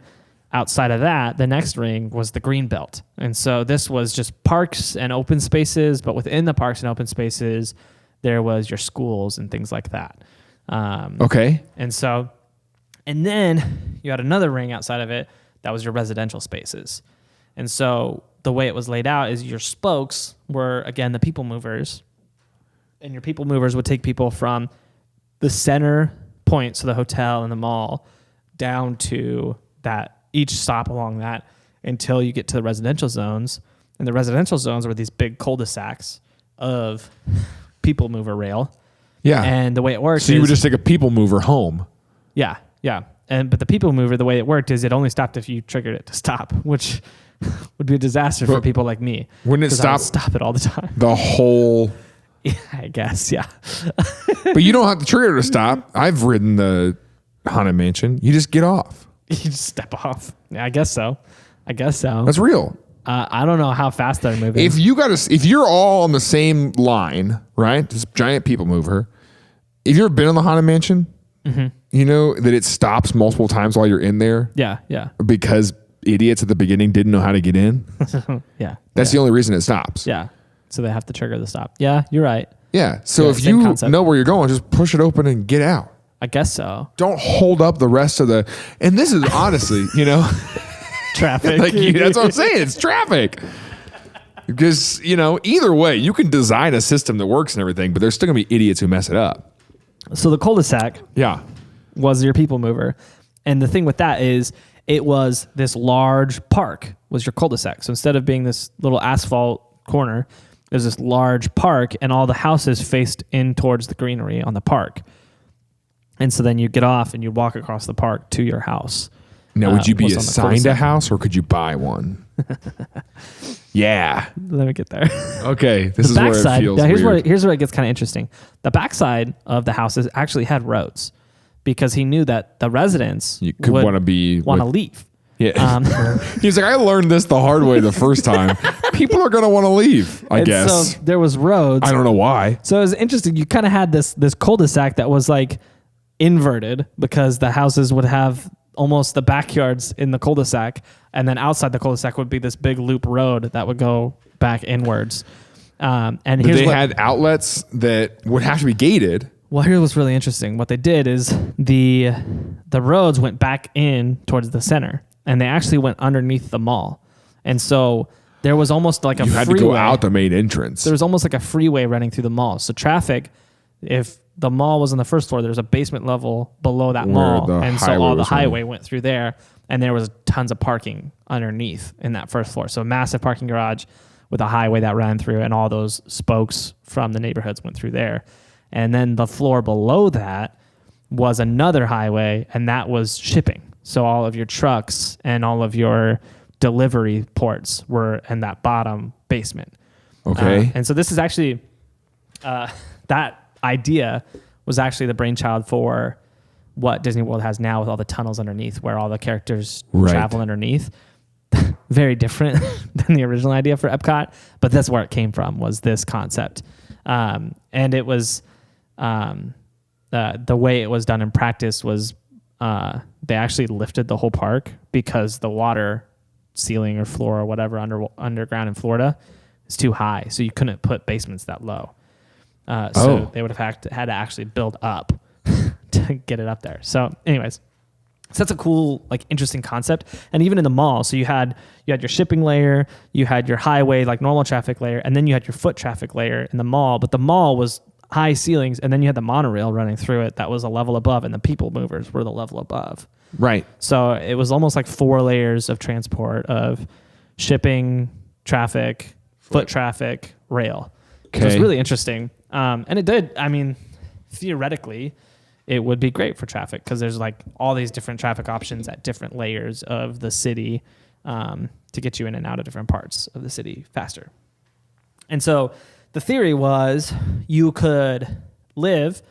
outside of that, the next ring was the green belt. And so this was just parks and open spaces, but within the parks and open spaces, there was your schools and things like that. Okay. And then you had another ring outside of it that was your residential spaces. And so the way it was laid out is your spokes were, again, the people movers. And your people movers would take people from the center point, so the hotel and the mall, down to that, each stop along that until you get to the residential zones. And the residential zones were these big cul-de-sacs of people mover rail. Yeah. And the way it works So you would just take a people mover home. Yeah, yeah. But the people mover, the way it worked is it only stopped if you triggered it to stop, which would be a disaster for people like me. Wouldn't it 'cause I would stop stop it all the time? the whole... Yeah, I guess, yeah. But you don't have to trigger to stop. I've ridden the Haunted Mansion. You just get off. You just step off. Yeah, I guess so. That's real. I don't know how fast they're moving. If you're all on the same line, right? This giant people mover. If you've ever been in the Haunted Mansion, you know that it stops multiple times while you're in there. Yeah, yeah. Because idiots at the beginning didn't know how to get in. Yeah. That's the only reason it stops. Yeah. So they have to trigger the stop. Yeah, you're right. Yeah. So Yeah, if same you concept. know where you're going, just push it open and get out. I guess so. Don't hold up the rest of the... And this is honestly, Traffic. that's what I'm saying. It's traffic. Because, either way, you can design a system that works and everything, but there's still going to be idiots who mess it up. So the cul-de-sac Yeah. was your people mover. And the thing with that is it was this large park was your cul-de-sac. So instead of being this little asphalt corner, there's this large park and all the houses faced in towards the greenery on the park. And so then you get off and you walk across the park to your house. Now, would you be was on the assigned a cul-de-sac. house or could you buy one? Yeah. Let me get there. Okay. This is where it Backside, feels now weird. here's where it gets kind of interesting. The backside of the houses actually had roads because he knew that the residents You could would want to leave. Yeah. He's like, I learned this the hard way the first time. People are going to want to leave, I And guess. so there was roads. I don't know why. So it was interesting. You kind of had this cul-de-sac that was like inverted because the houses would have almost the backyards in the cul-de-sac, and then outside the cul-de-sac would be this big loop road that would go back inwards. And But here's they what, had outlets that would have to be gated. well, here was really interesting. What they did is the roads went back in towards the center, and they actually went underneath the mall. And so there was almost like a You had freeway. to go out the main entrance. There was almost like a freeway running through the mall. So traffic, if the mall was on the first floor, there's a basement level below that Where mall. the And so highway all the was running. highway went through there, and there was tons of parking underneath in that first floor. So a massive parking garage with a highway that ran through, and all those spokes from the neighborhoods went through there. And then the floor below that was another highway, and that was shipping. So all of your trucks and all of your delivery ports were in that bottom basement. Okay. And so this is actually, that idea was actually the brainchild for what Disney World has now with all the tunnels underneath where all the characters Right. travel underneath. Very different than the original idea for Epcot, but that's where it came from, was this concept. And it was, the way it was done in practice was they actually lifted the whole park because the water ceiling or floor or whatever underground in Florida is too high. So you couldn't put basements that low. So they would have had to actually build up to get it up there. So anyways, So that's a cool, like, interesting concept. And even in the mall, so you had your shipping layer, you had your highway, like normal traffic layer, and then you had your foot traffic layer in the mall. But the mall was high ceilings, and then you had the monorail running through it that was a level above, and the people movers were the level above. Right. So it was almost like 4 layers of transport of shipping, traffic, foot traffic, rail. Okay. It was really interesting. And it did, I mean, theoretically, it would be great for traffic because there's like all these different traffic options at different layers of the city to get you in and out of different parts of the city faster. And so the theory was you could live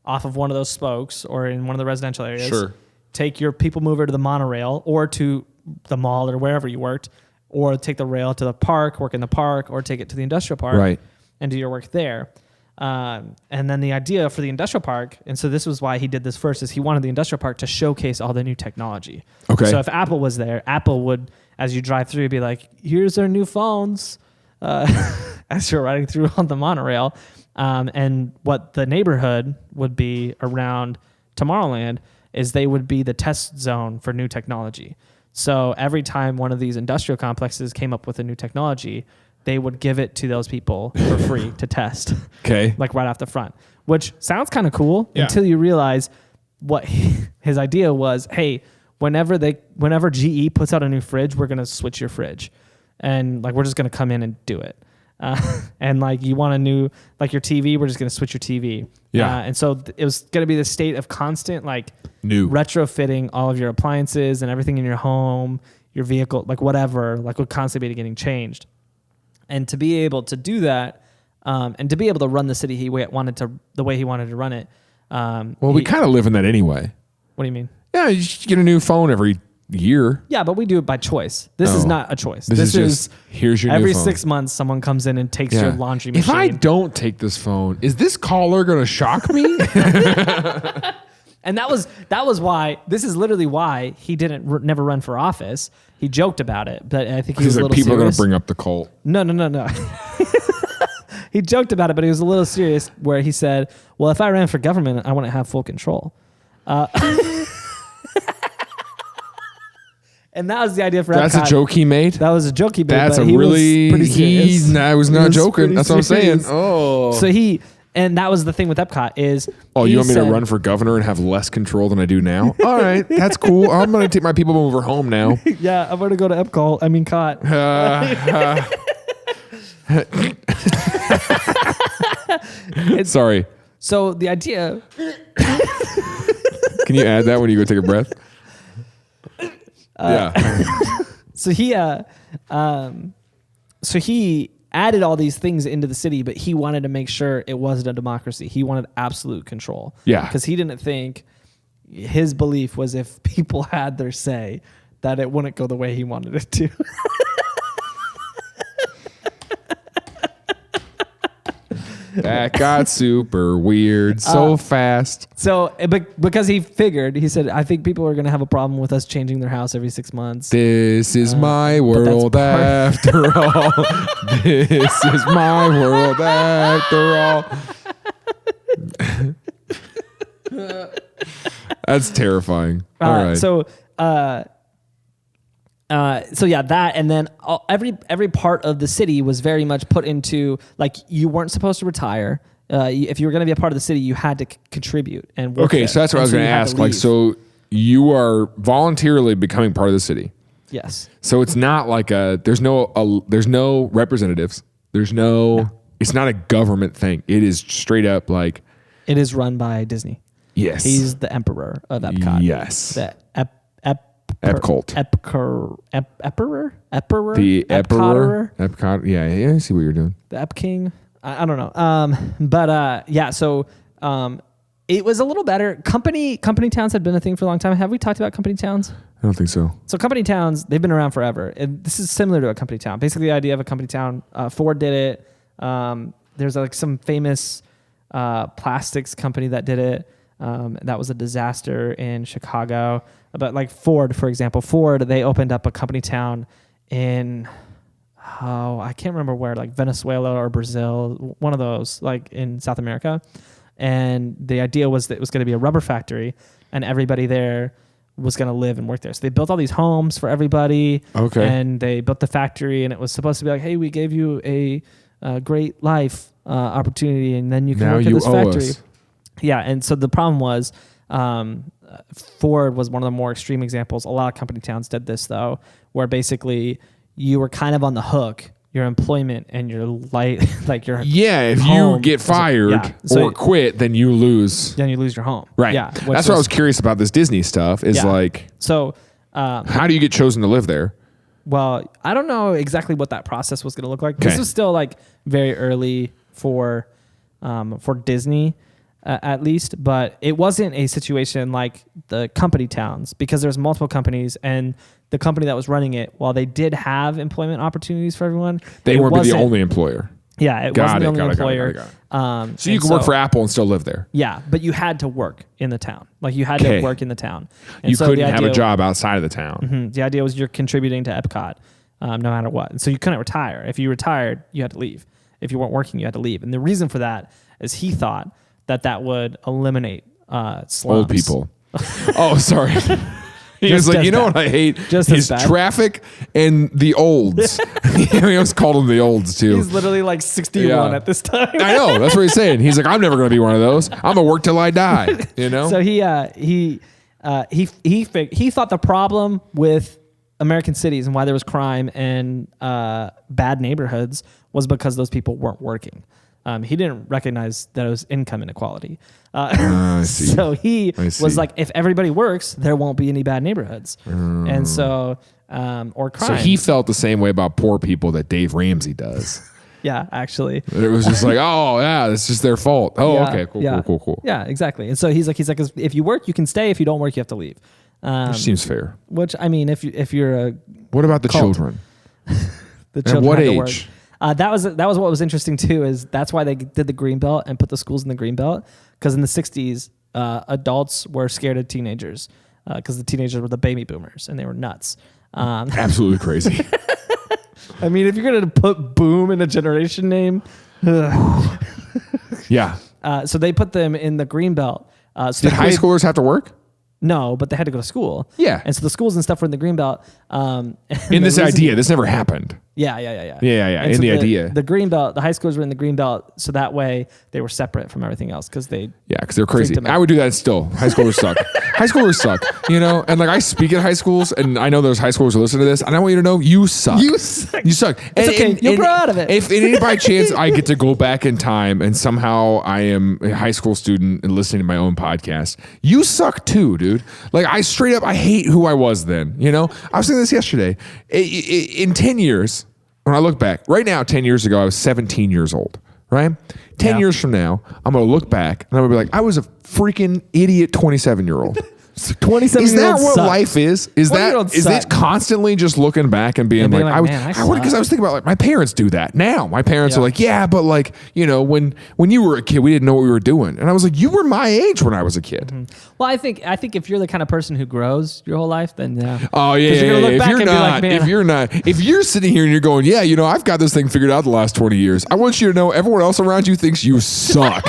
off of one of those spokes or in one of the residential areas. Sure. Take your people mover to the monorail or to the mall or wherever you worked, or take the rail to the park, work in the park, or take it to the industrial park, right, and do your work there. And then the idea for the industrial park, and so this was why he did this first, is he wanted the industrial park to showcase all the new technology. Okay. So if Apple was there, Apple would, as you drive through, be like, here's our new phones, as you're riding through on the monorail. And what the neighborhood would be around Tomorrowland is they would be the test zone for new technology. So every time one of these industrial complexes came up with a new technology, they would give it to those people for free to test. Okay. Like right off the front, which sounds kind of cool until you realize what his idea was. Hey, whenever GE puts out a new fridge, we're going to switch your fridge. And like, we're just going to come in and do it. And like, you want a new, like your TV, we're just going to switch your TV. Yeah. And so it was going to be the state of constant, like new retrofitting all of your appliances and everything in your home, your vehicle, like whatever, like would constantly be getting changed. And to be able to do that, and to be able to run the city the way he wanted to run it. We kind of live in that anyway. What do you mean? Yeah, you just get a new phone every year. Yeah, but we do it by choice. This is not a choice. This is here's your every new phone. 6 months, someone comes in and takes your laundry machine. If I don't take this phone, is this caller going to shock me? And that was why, this is literally why he never run for office. He joked about it, but I think he was a little people serious. are going to bring up the cult. No. He joked about it, but he was a little serious where he said, well, if I ran for government, I want to have full control. And that was the idea for Epcot. That's a joke he made? That was a joke he made. That's but a he really... was pretty serious. I was not joking. That's what I'm saying. Oh. So and that was the thing with Epcot is... Oh, you want me to run for governor and have less control than I do now? All right, that's cool. I'm going to take my people over home now. Yeah, I'm going to go to Epcot. I mean, Cot. Sorry. So the idea... Can you add that when you go take a breath? Yeah. So he added all these things into the city, but he wanted to make sure it wasn't a democracy. He wanted absolute control. Yeah. Because he didn't think, his belief was if people had their say, that it wouldn't go the way he wanted it to. That got super weird so fast. So, because he said, I think people are going to have a problem with us changing their house every 6 months. This is my world after all. This is my world after all. That's terrifying. All right. So yeah, that, and then every part of the city was very much put into, like, you weren't supposed to retire. If you were going to be a part of the city, you had to contribute and work. Okay, so that's what I was going to ask. Like, so you are voluntarily becoming part of the city. Yes. So it's not like there's no representatives. It's not a government thing. It is straight up it is run by Disney. Yes. He's the emperor of Epcot. Yes. The Epcot. Emperor? The Emperor? Epcot. Yeah, I see what you're doing. The Ep King? I don't know. So it was a little better. Company towns had been a thing for a long time. Have we talked about company towns? I don't think so. So company towns, they've been around forever. And this is similar to a company town. Basically, the idea of a company town, Ford did it. There's like some famous plastics company that did it. That was a disaster in Chicago. But like Ford, for example, they opened up a company town in, I can't remember where, like Venezuela or Brazil, one of those, like in South America. And the idea was that it was going to be a rubber factory, and everybody there was going to live and work there. So they built all these homes for everybody. Okay. And they built the factory, and it was supposed to be like, hey, we gave you a great life opportunity, and then you can work at this factory. Us. Yeah. And so the problem was Ford was one of the more extreme examples. A lot of company towns did this, though, where basically you were kind of on the hook. Your employment and your like your if you get fired or quit, then you lose. Then you lose your home. Right. Yeah. That's what I was curious about this Disney stuff. Is like, so how do you get chosen to live there? Well, I don't know exactly what that process was going to look like. This was still like very early for Disney, at least, but it wasn't a situation like the company towns, because there's multiple companies, and the company that was running it, while they did have employment opportunities for everyone, they weren't the only employer. Yeah, it wasn't the only employer. So you could work for Apple and still live there. Yeah, but you had to work in the town. Like you had to work in the town. And you couldn't have a job outside of the town. Mm-hmm, the idea was you're contributing to Epcot no matter what. And so you couldn't retire. If you retired, you had to leave. If you weren't working, you had to leave. And the reason for that is he thought that would eliminate slums. Old people. Oh, sorry. He was like, you know what I hate? Is traffic and the olds. He almost called them the olds too. He's literally like 61 at this time. I know. That's what he's saying. He's like, I'm never going to be one of those. I'm going to work till I die. You know? So he thought the problem with American cities and why there was crime and bad neighborhoods was because those people weren't working. He didn't recognize that it was income inequality. So he was like, if everybody works, there won't be any bad neighborhoods. And so, or crime. So he felt the same way about poor people that Dave Ramsey does. Yeah, actually. It was just like, oh, yeah, it's just their fault. Oh, yeah, okay, cool. Yeah, exactly. And so he's like, if you work, you can stay. If you don't work, you have to leave. Which seems fair. Which, I mean, if you're a what about the cult, children? The children at what had to age? Work. That was what was interesting too. Is that's why they did the Greenbelt and put the schools in the Greenbelt, because in the 60s, adults were scared of teenagers because the teenagers were the baby boomers and they were nuts. Absolutely crazy. I mean, if you're going to put boom in a generation name. Yeah. So they put them in the Greenbelt. So did high schoolers have to work? No, but they had to go to school. Yeah. And so the schools and stuff were in the Greenbelt. In this idea, this never happened. Yeah. In so the idea. The Greenbelt, the high schoolers were in the Greenbelt, so that way they were separate from everything else because they... Yeah, because they're crazy. I would do that still. High schoolers suck. High schoolers suck, you know? And like I speak at high schools, and I know there's high schoolers who listen to this, and I want you to know, you suck. You suck. It's okay. You'll grow out of it. If any by chance I get to go back in time and somehow I am a high school student and listening to my own podcast, you suck too, dude. Like I straight up, I hate who I was then, you know? I was saying this yesterday. In 10 years... When I look back, right now, 10 years ago, I was 17 years old, right? 10 years from now, I'm going to look back and I'm going to be like, I was a freaking idiot 27-year-old. 27 Is that what life is? Is it constantly just looking back and being like, because I was thinking about like my parents do that now. My parents are like, yeah, but like, you know, when you were a kid, we didn't know what we were doing. And I was like, you were my age when I was a kid. Mm-hmm. Well, I think if you're the kind of person who grows your whole life, then yeah. Oh yeah. If you're sitting here and you're going, yeah, you know, I've got this thing figured out the last 20 years. I want you to know everyone else around you thinks you suck.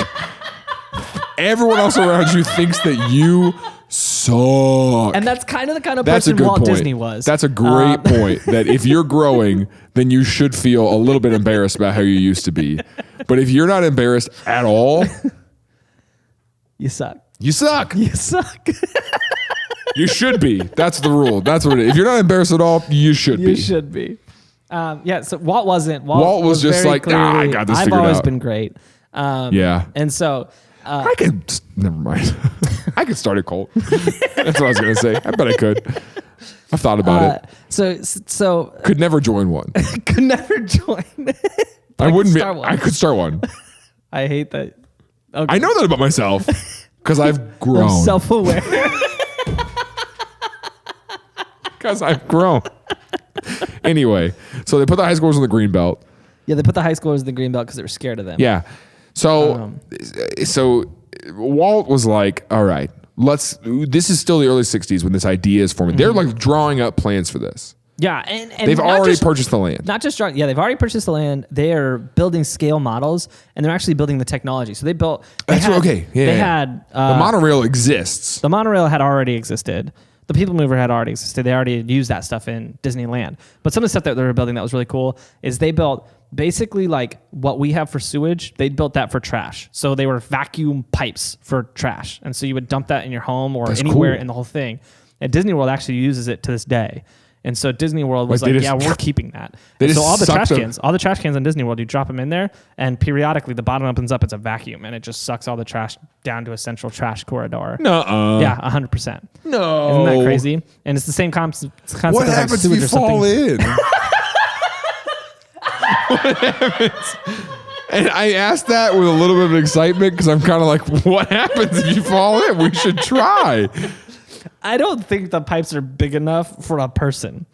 Everyone else around you thinks that you suck. And that's kind of the kind of person Walt Disney was. That's a great point. That if you're growing, then you should feel a little bit embarrassed about how you used to be. But if you're not embarrassed at all, you suck. You suck. You suck. You should be. That's the rule. That's what it is. If you're not embarrassed at all, you should be. You should be. So Walt wasn't. Walt was just like, I got this figured out. I've always been great. And so... I could, never mind. I could start a cult. That's what I was going to say. I bet I could. I've thought about it. So could never join one. Could never join. I wouldn't be. I could start one. I hate that. Okay. I know that about myself because I've grown. I'm self-aware. Because I've grown. Anyway, so they put the high schoolers in the Greenbelt. Yeah, they put the high schoolers in the Greenbelt because they were scared of them. Yeah. So Walt was like, all right, this is still the early 60s when this idea is forming. Mm-hmm. They're like drawing up plans for this. Yeah. And they've already purchased the land. Not just drawing. Yeah, they've already purchased the land. They are building scale models and they're actually building the technology. So they had the monorail exists. The monorail had already existed. The People Mover had already existed. They already had used that stuff in Disneyland. But some of the stuff that they were building that was really cool is they built basically like what we have for sewage. They built that for trash. So they were vacuum pipes for trash. And so you would dump that in your home or anywhere in the whole thing. And Disney World actually uses it to this day. And so Disney World was like, yeah, we're keeping that. So all the trash cans in Disney World, you drop them in there, and periodically the bottom opens up. It's a vacuum, and it just sucks all the trash down to a central trash corridor. No. Yeah, 100%. No. Isn't that crazy? And it's the same concept. What happens if you fall in? What happens? And I asked that with a little bit of excitement because I'm kind of like, what happens if you fall in? We should try. I don't think the pipes are big enough for a person.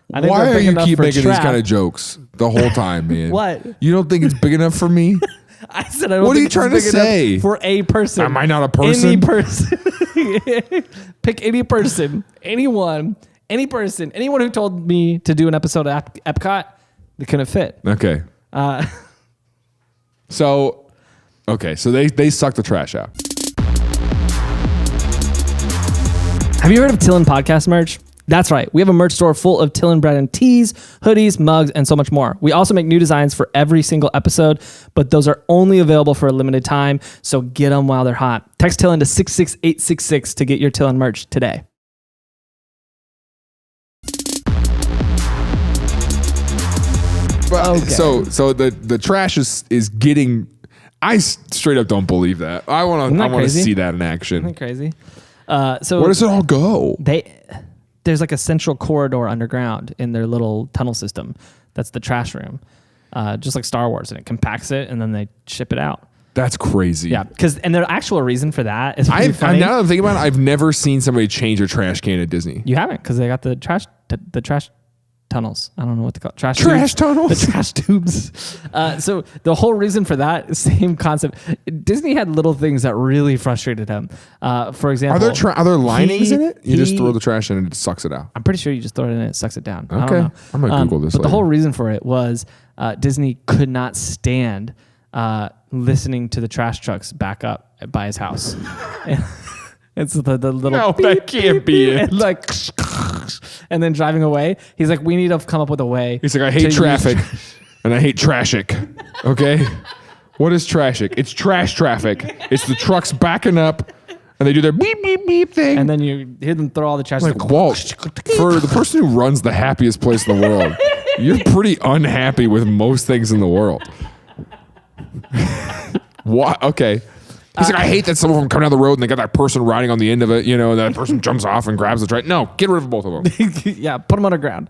Why are you keep making these kind of jokes the whole time, man? What? You don't think it's big enough for me? I said I don't what think are you trying to say? For a person. Am I not a person? Any person. Pick any person. Anyone. Any person. Anyone who told me to do an episode of Epcot, they couldn't fit. Okay. So they suck the trash out. Have you heard of TILLN podcast merch? That's right. We have a merch store full of TILLN brand tees, hoodies, mugs, and so much more. We also make new designs for every single episode, but those are only available for a limited time, so get them while they're hot. Text TILLN to 66866 to get your TILLN merch today. But, okay. So the trash is getting. I straight up don't believe that. I want to see that in action. Isn't that crazy? So where does it all go? There's like a central corridor underground in their little tunnel system. That's the trash room, just like Star Wars, and it compacts it and then they ship it out. That's crazy. Yeah, and the actual reason for that is now that I'm thinking about it, I've never seen somebody change a trash can at Disney. You haven't, because they got the trash tunnels. I don't know what to call it. Trash tunnels? The trash tubes. So the whole reason for that, same concept. Disney had little things that really frustrated him. For example, are there linings in it? You just throw the trash in and it sucks it out. I'm pretty sure you just throw it in and it sucks it down. Okay. I don't know. I'm going to Google this But later. the whole reason for it was Disney could not stand listening to the trash trucks back up by his house. It's the little... No, that can't be it. And then driving away, he's like, we need to come up with a way. He's like, I hate traffic and I hate trashic. Okay? What is trashic? It's trash traffic. It's the trucks backing up and they do their beep, beep, beep thing. And then you hear them throw all the trash. Like, Walt, for the person who runs the happiest place in the world, you're pretty unhappy with most things in the world. What? Okay. He's like, I hate that some of them come down the road and they got that person riding on the end of it, and that person jumps off and grabs the trash. No, get rid of both of them. Yeah, put them underground.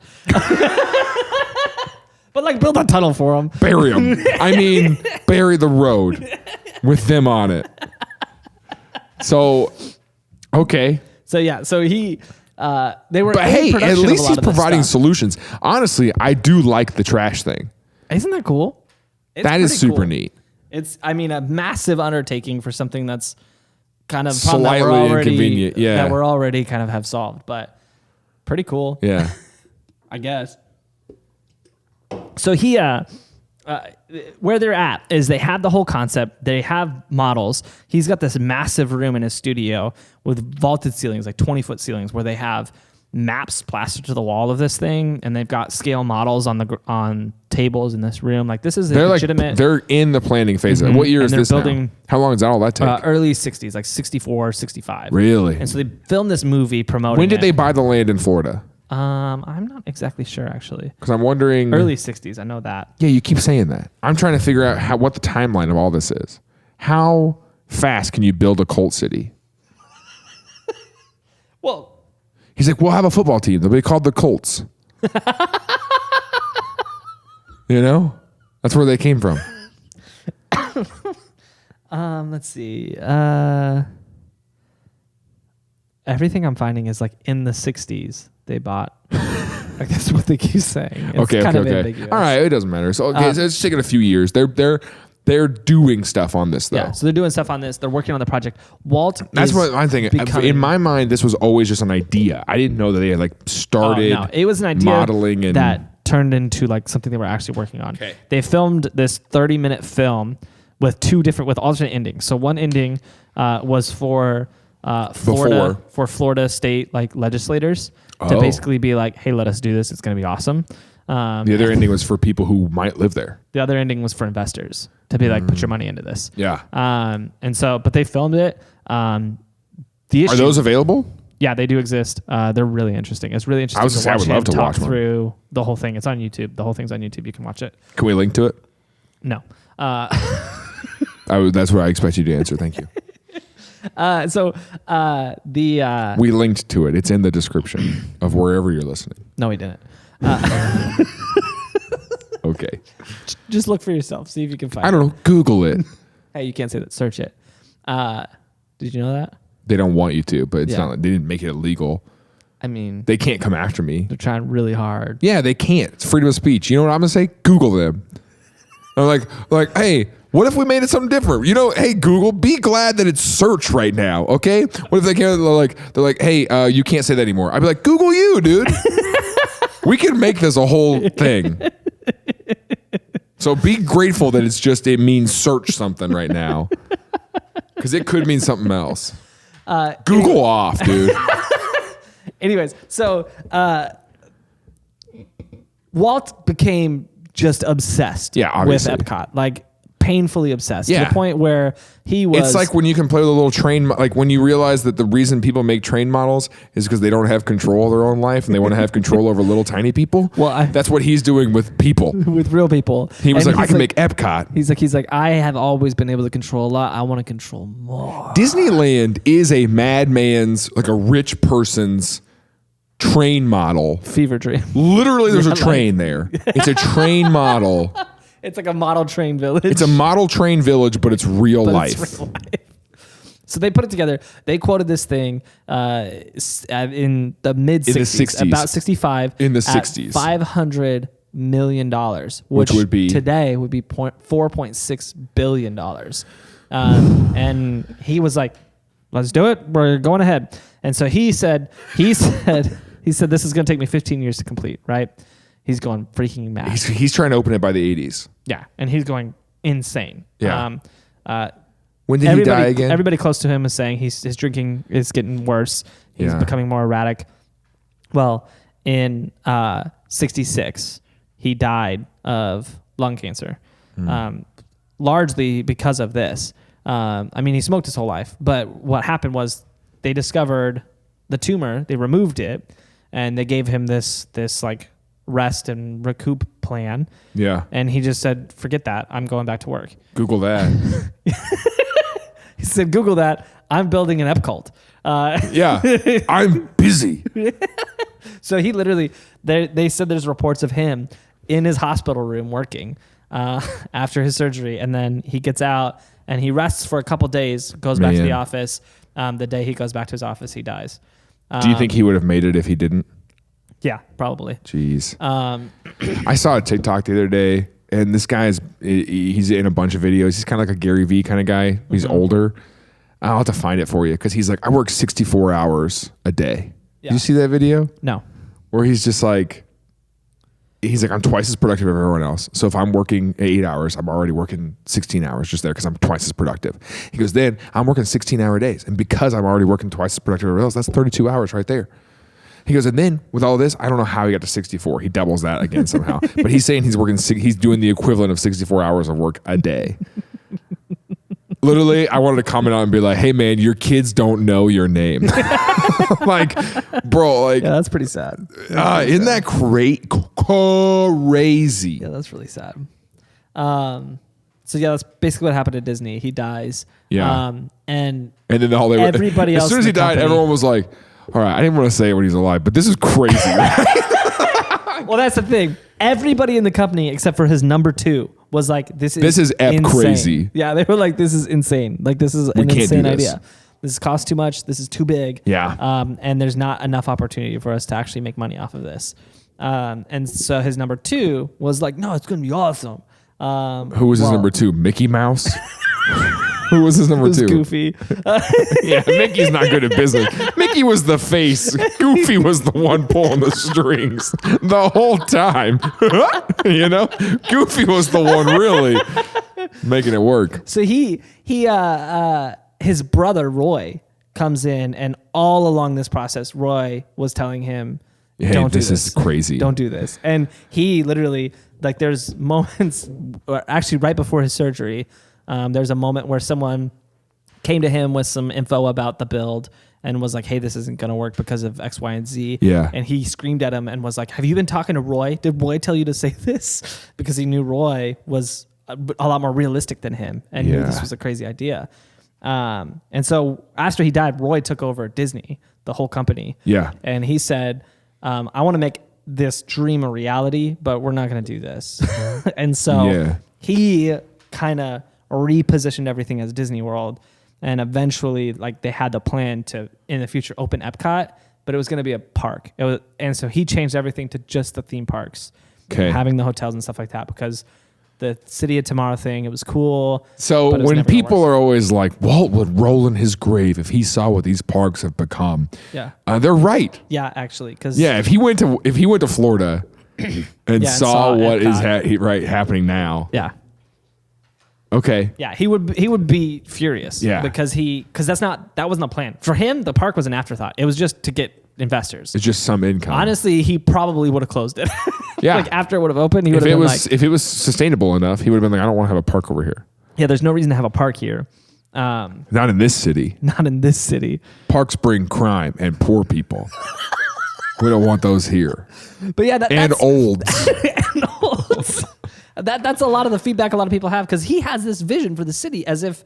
But build a tunnel for them. Bury them. I mean, bury the road with them on it. So, okay. So yeah, he, they were. But hey, at least he's providing solutions. Honestly, I do like the trash thing. Isn't that cool? That is super neat. It's, a massive undertaking for something that's kind of slightly inconvenient. Yeah, that we're already kind of have solved, but pretty cool. Yeah, I guess. So where they're at is they have the whole concept. They have models. He's got this massive room in his studio with vaulted ceilings, like 20-foot ceilings, where they have maps plastered to the wall of this thing, and they've got scale models on tables in this room. Like, this is legitimate. They're in the planning phase. Mm-hmm. What year is this now? How long does all that take? Early 60s, like 64, 65. Really? And so they filmed this movie promoting When did they buy the land in Florida? I'm not exactly sure, actually. Because I'm wondering... Early 60s, I know that. Yeah, you keep saying that. I'm trying to figure out what the timeline of all this is. How fast can you build a cult city? Well... He's like, we'll have a football team. They'll be called the Colts. That's where they came from. Let's see. Everything I'm finding is in the 60s they bought. That's what they keep saying. It's okay. ambiguous. All right, it doesn't matter. So it's taking a few years. They're doing stuff on this, though. Yeah, so they're doing stuff on this. They're working on the project. That's what I'm thinking. In my mind, this was always just an idea. I didn't know that they had started. No, it was an idea modeling that turned into something they were actually working on. Okay. They filmed this 30-minute film with alternate endings. So one ending was for Florida for Florida state like legislators to basically be like, hey, let us do this. It's going to be awesome. The other ending was for people who might live there. The other ending was for investors to be like, put your money into this. Yeah. And so, but they filmed it. The issue, Are those available? Yeah, they do exist. They're really interesting. It's really interesting. I would love to watch one. Through the whole thing. It's on YouTube. The whole thing's on YouTube. You can watch it. Can we link to it? No. That's what I expect you to answer. Thank you. We linked to it. It's in the description of wherever you're listening. No, we didn't. Okay. Just look for yourself. See if you can find it. I don't know. Google it. Hey, you can't say that. Search it. Did you know that? They don't want you to, but it's not like they didn't make it illegal. I mean, they can't come after me. They're trying really hard. Yeah, they can't. It's freedom of speech. You know what I'm gonna say? Google them. I'm like, hey, what if we made it something different? You know, hey Google, be glad that it's search right now. Okay. What if they can't? They're like, hey, you can't say that anymore. I'd be like, Google you, dude. We can make this a whole thing. So be grateful that it means search something right now, because it could mean something else. Google off, dude. Anyways, so Walt became just obsessed with Epcot, like painfully obsessed to the point where he was... It's like when you can play with a little train, like when you realize that the reason people make train models is because they don't have control of their own life and they want to have control over little tiny people. Well, that's what he's doing with people. With real people. He was like, I can make Epcot. He's like, I have always been able to control a lot. I want to control more. Disneyland is a madman's, like a rich person's train model. Fever dream. Literally, there's a train there. It's a train model. It's like a model train village. It's a model train village, but it's real life. It's real life. So they put it together. They quoted this thing in the mid-60s, about 65. In the 60s. $500 million, which would be... today would be $4.6 billion. And he was like, let's do it. We're going ahead. And so he said, this is going to take me 15 years to complete, right? He's going freaking mad. He's trying to open it by the 80s. Yeah, and he's going insane. Yeah. When did he die again? Everybody close to him is saying his drinking is getting worse. He's becoming more erratic. Well, in 66, he died of lung cancer, largely because of this. I mean, he smoked his whole life, but what happened was they discovered the tumor, they removed it, and they gave him this like rest and recoup plan. Yeah. And he just said, forget that. I'm going back to work. Google that. He said, Google that. I'm building an Epcot. Yeah. I'm busy. So he literally, they said there's reports of him in his hospital room working after his surgery. And then he gets out and he rests for a couple days, goes back to the office. The day he goes back to his office, he dies. Do you think he would have made it if he didn't? Yeah, probably. Jeez. I saw a TikTok the other day, and this guy he's in a bunch of videos. He's kind of like a Gary Vee kind of guy. He's older. I'll have to find it for you because he's like, I work 64 hours a day. Yeah. Did you see that video? No. Where he's like, I'm twice as productive as everyone else. So if I'm working 8 hours, I'm already working 16 hours just there because I'm twice as productive. He goes, then I'm working 16-hour days. And because I'm already working twice as productive as everyone else, that's 32 hours right there. He goes, and then with all this, I don't know how he got to 64. He doubles that again somehow. But he's saying he's doing the equivalent of 64 hours of work a day. Literally, I wanted to comment on it and be like, hey man, your kids don't know your name. Like, bro, like. Yeah, that's pretty sad. Isn't that crazy? Yeah, that's really sad. So yeah, that's basically what happened to Disney. He dies. Yeah. And then everybody else. As soon as he died, everyone was like, all right, I didn't want to say it when he's alive, but this is crazy. Right? Well, that's the thing. Everybody in the company, except for his number 2, was like, this is insane. Crazy. Yeah, they were like, this is insane. Like, this is an insane idea. This costs too much. This is too big. Yeah. And there's not enough opportunity for us to actually make money off of this. And so his number 2 was like, no, it's going to be awesome. Who was his number 2? Mickey Mouse? Who was his number 2? Goofy. Yeah, Mickey's not good at business. Mickey was the face. Goofy was the one pulling the strings the whole time. You know? Goofy was the one really making it work. So his brother Roy comes in, and all along this process, Roy was telling him, Hey, don't do this is crazy. Don't do this. And he literally, like, there's moments, actually right before his surgery, there's a moment where someone came to him with some info about the build and was like, hey, this isn't going to work because of X, Y, and Z. Yeah. And he screamed at him and was like, have you been talking to Roy? Did Roy tell you to say this? Because he knew Roy was a lot more realistic than him and knew this was a crazy idea. And so after he died, Roy took over Disney, the whole company. Yeah. And he said, I want to make this dream a reality, but we're not going to do this. And so he kind of repositioned everything as Disney World. And eventually, like, they had the plan to, in the future, open Epcot, but it was going to be a park. And so he changed everything to just the theme parks, having the hotels and stuff like that, because the City of Tomorrow thing, it was cool. So when people are always like, Walt would roll in his grave if he saw what these parks have become. Yeah. They're right. Yeah, actually. Cause if he went to Florida and saw what is happening now. Yeah. Okay. Yeah, he would be furious. Yeah. Because that wasn't a plan. For him, the park was an afterthought. It was just to get investors. It's just some income. Honestly, he probably would have closed it. Yeah. Like, after it would have opened, he would have been like, if it was sustainable enough, he would have been like, I don't want to have a park over here. yeah, there's no reason to have a park here. Not in this city. Not in this city. Parks bring crime and poor people. We don't want those here. But yeah, and olds. and olds. That's a lot of the feedback a lot of people have, because he has this vision for the city as if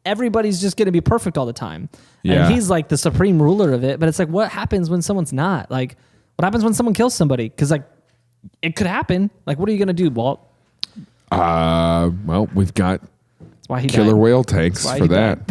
everybody's just going to be perfect all the time. Yeah. And he's like the supreme ruler of it. But it's like, what happens when someone's not? Like, what happens when someone kills somebody? Because, like, it could happen. Like, what are you going to do, Walt? Well, we've got killer died. whale tanks for that.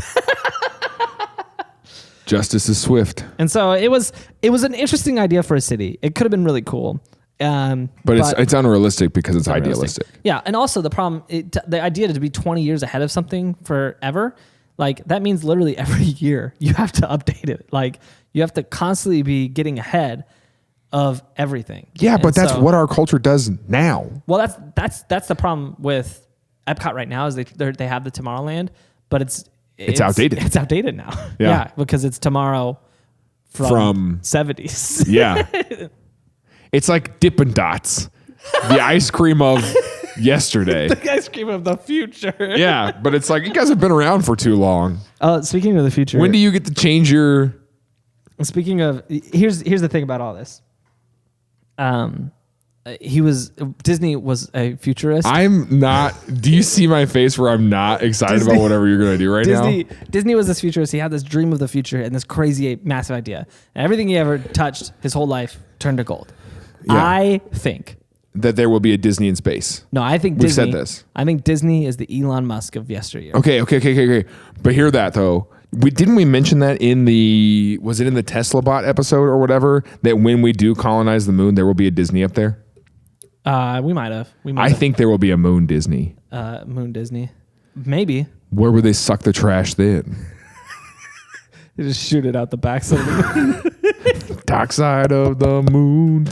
Justice is swift. And so it was an interesting idea for a city. It could have been really cool. But it's unrealistic because it's idealistic. Yeah, and also the problem, the idea to be 20 years ahead of something forever, like, that means literally every year you have to update it. Like, you have to constantly be getting ahead of everything. Yeah, but that's what our culture does now. Well, that's the problem with Epcot right now, is they have the Tomorrowland, but it's outdated. It's outdated now. Yeah, because it's tomorrow from 70s. Yeah. It's like Dippin' Dots, the ice cream of yesterday. The ice cream of the future. Yeah, but it's like, you guys have been around for too long. Speaking of the future, when do you get to change your? Speaking of, here's the thing about all this. Disney was a futurist. I'm not. Do you see my face where I'm not excited about whatever you're going to do right now? Disney was this futurist. He had this dream of the future and this crazy, massive idea. And everything he ever touched his whole life turned to gold. Yeah. I think that there will be a Disney in space. No, I think We've said this. I think Disney is the Elon Musk of yesteryear. Okay. But hear that though. Didn't we mention that was it in the Tesla bot episode or whatever, that when we do colonize the moon, there will be a Disney up there? We might have. I think there will be a moon Disney. Moon Disney. Maybe. Where would they suck the trash then? They just shoot it out the backside of the moon. Dark side of the moon.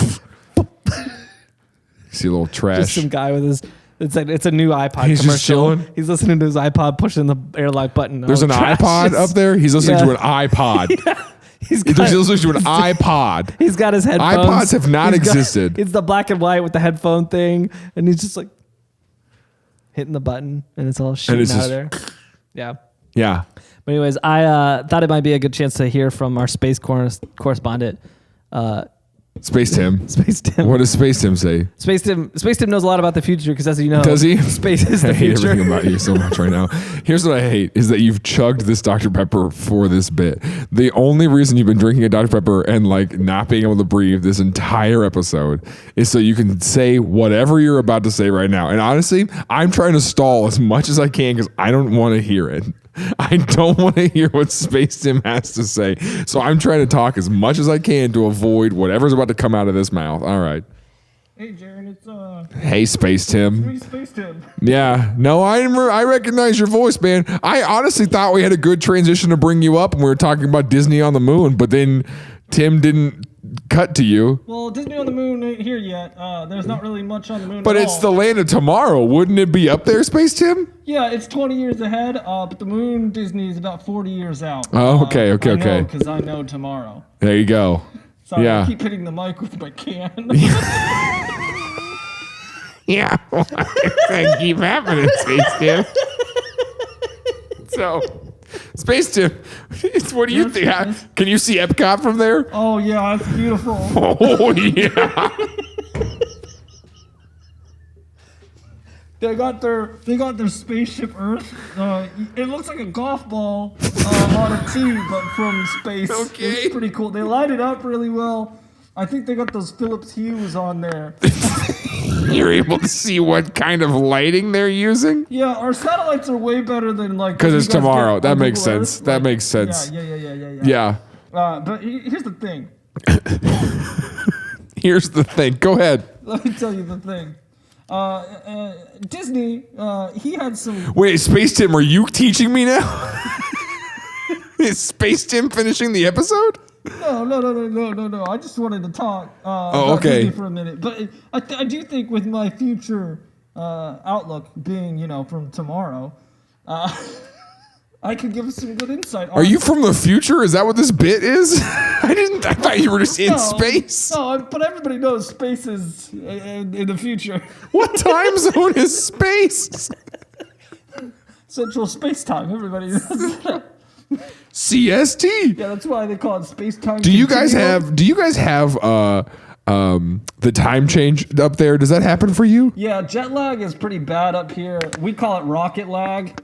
See a little trash. Just some guy with his. It's a new iPod He's commercial. Just chilling. He's listening to his iPod, pushing the airlock button. There's an iPod up there. He's listening to an iPod. Yeah. He's listening to an iPod. He's got his headphones. iPods have not existed. It's the black and white with the headphone thing, and he's just like hitting the button, and it's all shooting out of there. Yeah. Yeah. But anyways, I thought it might be a good chance to hear from our space correspondent. Space Tim. Space Tim. What does Space Tim say? Space Tim knows a lot about the future because, as you know, does he? Space is the future. I hate everything about you so much right now. Here's what I hate is that you've chugged this Dr. Pepper for this bit. The only reason you've been drinking a Dr. Pepper and like not being able to breathe this entire episode is so you can say whatever you're about to say right now. And honestly, I'm trying to stall as much as I can because I don't want to hear it. I don't want to hear what Space Tim has to say. So I'm trying to talk as much as I can to avoid whatever's about to come out of this mouth. All right. Hey, Jaron, it's Hey, Space Tim. me, Space Tim. Yeah. No, I recognize your voice, man. I honestly thought we had a good transition to bring you up and we were talking about Disney on the moon, but then Tim didn't cut to you. Well, Disney on the Moon ain't here yet. There's not really much on the moon But at it's all. the land of tomorrow. Wouldn't it be up there, Space Tim? Yeah, it's 20 years ahead, but the moon Disney is about 40 years out. Oh, okay. Because I know tomorrow. There you go. Sorry, Yeah. I keep hitting the mic with my can. Yeah. That keep happening, Space Tim. So, Space Tim, what do you think? Can you see Epcot from there? Oh, yeah, it's beautiful. Oh, yeah. They got their spaceship Earth. It looks like a golf ball on a tee, but from space. Okay. It's pretty cool. They light it up really well. I think they got those Philips hues on there. You're able to see what kind of lighting they're using? Yeah, our satellites are way better than like. Because what it's you guys tomorrow. get That on makes Google sense. Earth. That makes sense. Yeah. But here's the thing. Here's the thing. Go ahead. Let me tell you the thing. Disney, he had some. Wait, Space Tim, are you teaching me now? Is Space Tim finishing the episode? No. I just wanted to talk Oh, about okay. Disney for a minute. But I do think with my future outlook being, from tomorrow, I could give some good insight. Are you from the future? Is that what this bit is? I thought you were just in space. No, but everybody knows space is in the future. What time zone is space? Central space time. Everybody knows that. CST. Yeah, that's why they call it space time. Do you guys have the time change up there? Does that happen for you? Yeah, jet lag is pretty bad up here. We call it rocket lag.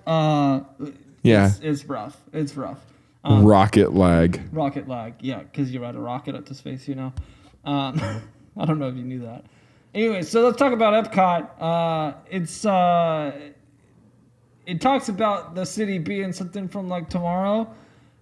Yeah. It's rough. It's rough. Rocket lag. Rocket lag, yeah, because you ride a rocket up to space, I don't know if you knew that. Anyway, so let's talk about Epcot. It talks about the city being something from like tomorrow,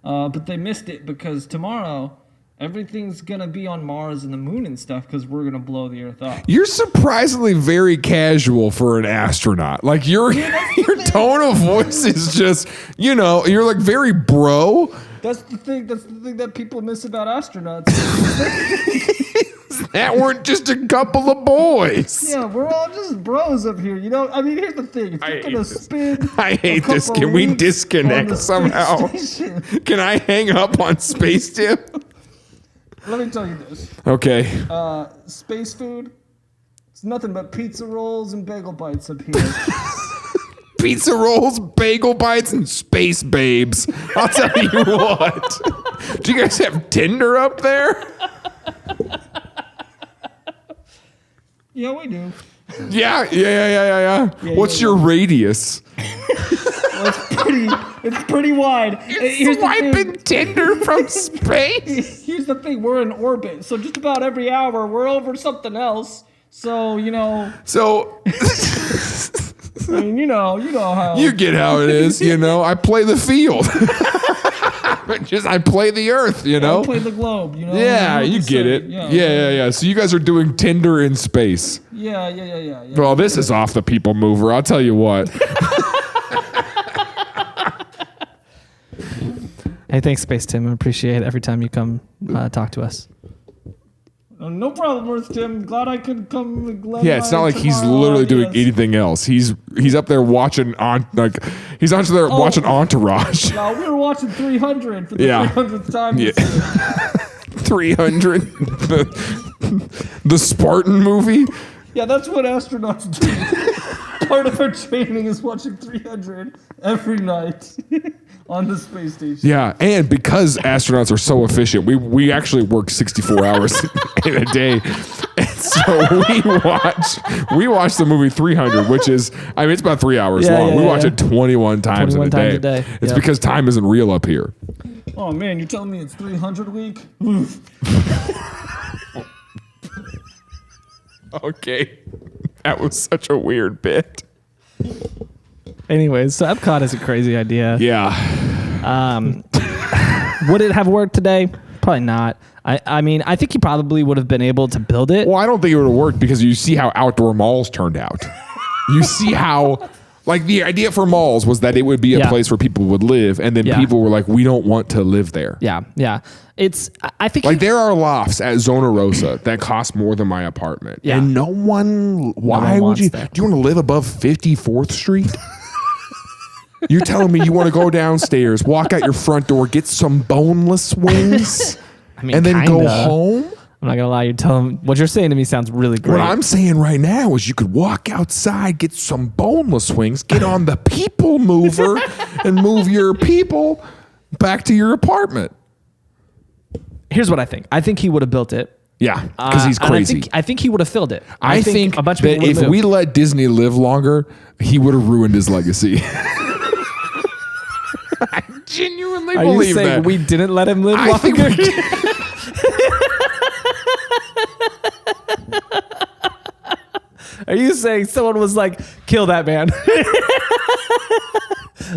but they missed it because tomorrow everything's gonna be on Mars and the moon and stuff because we're gonna blow the Earth up. You're surprisingly very casual for an astronaut. Like your tone of voice is just, you're like very bro. That's the thing that people miss about astronauts. That weren't just a couple of boys. Yeah, we're all just bros up here. Here's the thing. If I you're hate gonna this. spin, I hate this. couple Can we weeks disconnect on the space somehow? station- Can I hang up on Space Tim? Let me tell you this. Okay. Space food, it's nothing but pizza rolls and bagel bites up here. Pizza rolls, bagel bites, and space babes. I'll tell you what. Do you guys have Tinder up there? Yeah, we do. Yeah. What's your radius? Well, it's pretty wide. Here's the Swiping thing. Tinder from space. Here's the thing. We're in orbit, so just about every hour we're over something else. So So you know how. you get how it is, I play the field. I play the earth, I play the globe, Yeah, I know what you to get say. it. Yeah. So you guys are doing Tinder in space. Yeah. Well, this is off the people mover. I'll tell you what. Hey, thanks, Space Tim. I appreciate it every time you come talk to us. No problem, Earth Tim. Glad I could come. Yeah, it's not like he's literally doing anything else. He's up there watching watching Entourage. No, we were watching 300 for the 300th time. Yeah. 300. The Spartan movie. Yeah, that's what astronauts do. Part of our training is watching 300 every night on the space station. Yeah, and because astronauts are so efficient, we actually work 64 hours in a day. And so we watch the movie 300, which is, it's about 3 hours long. We watch it 21 times 21 in times a a day. day. It's Yep. because time isn't real up here. Oh man, you're telling me it's 300 week? Okay. That was such a weird bit. Anyways, so Epcot is a crazy idea. Yeah. Would it have worked today? Probably not. I think he probably would have been able to build it. Well, I don't think it would have worked because you see how outdoor malls turned out. You see how Like the idea for malls was that it would be a Yeah. place where people would live, and then Yeah. people were like, we don't want to live there. Yeah. I think Like there are lofts at Zona Rosa that cost more than my apartment. Yeah. And no one, why would wants you, that. do you want to live above 54th Street? You're telling me you want to go downstairs, walk out your front door, get some boneless wings, I mean, and then go kinda. home? I'm not gonna lie. You tell him what you're saying to me sounds really great. What I'm saying right now is you could walk outside, get some boneless wings, get on the people mover, and move your people back to your apartment. Here's what I think. I think he would have built it. Yeah, because he's And crazy. I think he would have filled it. I think a bunch of that people if would've we moved. let Disney live longer, he would have ruined his legacy. I genuinely Are you believe saying that. we didn't let him live I longer? think we did. Are you saying someone was like, kill that man?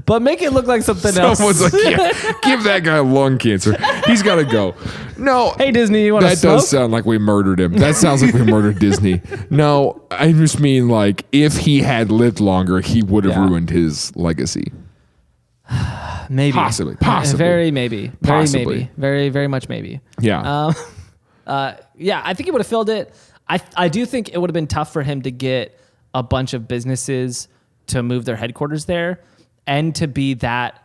But make it look like something else. Someone's like, yeah, give that guy lung cancer. He's got to go. No. Hey, Disney, you want to That smoke? does sound like we murdered him. That sounds like we murdered Disney. No, I just mean like if he had lived longer, he would have Yeah. ruined his legacy. Maybe. Possibly. Very maybe. Very Possibly. maybe. Very, very much maybe. Yeah. Yeah, I think he would have filled it. I do think it would have been tough for him to get a bunch of businesses to move their headquarters there and to be that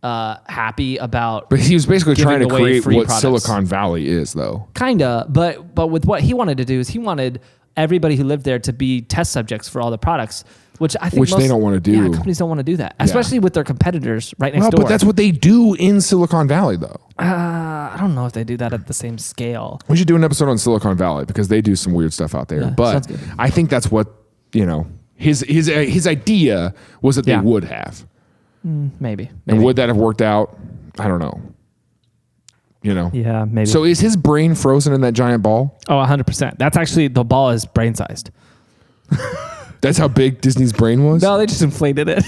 happy about. But he was basically giving trying to away create free what products. Silicon Valley is, though. Kinda, but with what he wanted to do is he wanted everybody who lived there to be test subjects for all the products, which I think Which they don't wanna do. Yeah, companies don't want to do that, especially with their competitors right next Well, door. but that's what they do in Silicon Valley, though. I don't know if they do that at the same scale. We should do an episode on Silicon Valley because they do some weird stuff out there. Yeah, but sounds good. I think that's what, his idea was that they Yeah. would have. Maybe. And would that have worked out? I don't know. Yeah, maybe. So is his brain frozen in that giant ball? Oh, 100%. That's actually, the ball is brain sized. That's how big Disney's brain was? No, they just inflated it.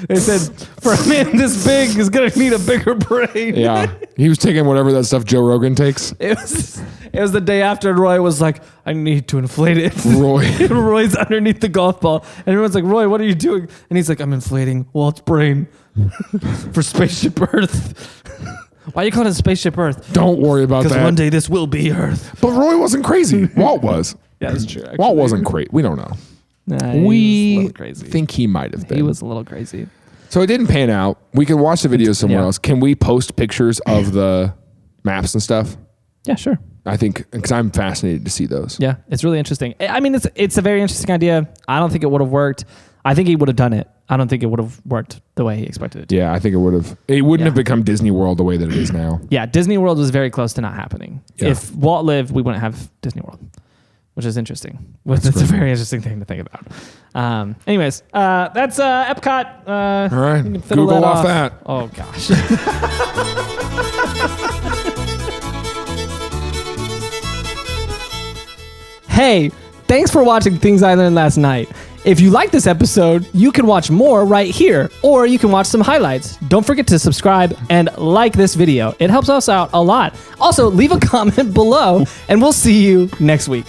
They said, for a man this big is going to need a bigger brain. Yeah. He was taking whatever that stuff Joe Rogan takes. It was the day after Roy was like, I need to inflate it. Roy. And Roy's underneath the golf ball. And everyone's like, Roy, what are you doing? And he's like, I'm inflating Walt's brain for Spaceship Earth. Why are you calling it Spaceship Earth? Don't worry about Because that. one day this will be Earth. But Roy wasn't crazy. Walt was. Yeah, that's true. Actually. Walt wasn't crazy. We don't know. Nah, he was a We little crazy. think he might have been. He was a little crazy. So it didn't pan out. We can watch the video somewhere Yeah. else. Can we post pictures of the maps and stuff? Yeah, sure. I think because I'm fascinated to see those. Yeah, it's really interesting. I mean, it's a very interesting idea. I don't think it would have worked. I think he would have done it. I don't think it would have worked the way he expected it to. Yeah, I think it would have. It wouldn't Yeah. have become Disney World the way that it is now. Yeah, Disney World was very close to not happening. Yeah. If Walt lived, we wouldn't have Disney World, which is interesting. It's a very interesting thing to think about. Anyways, that's Epcot. All right, you can fiddle Google that off that. Oh, gosh. Hey, thanks for watching Things I Learned Last Night. If you like this episode, you can watch more right here, or you can watch some highlights. Don't forget to subscribe and like this video. It helps us out a lot. Also, leave a comment below, and we'll see you next week.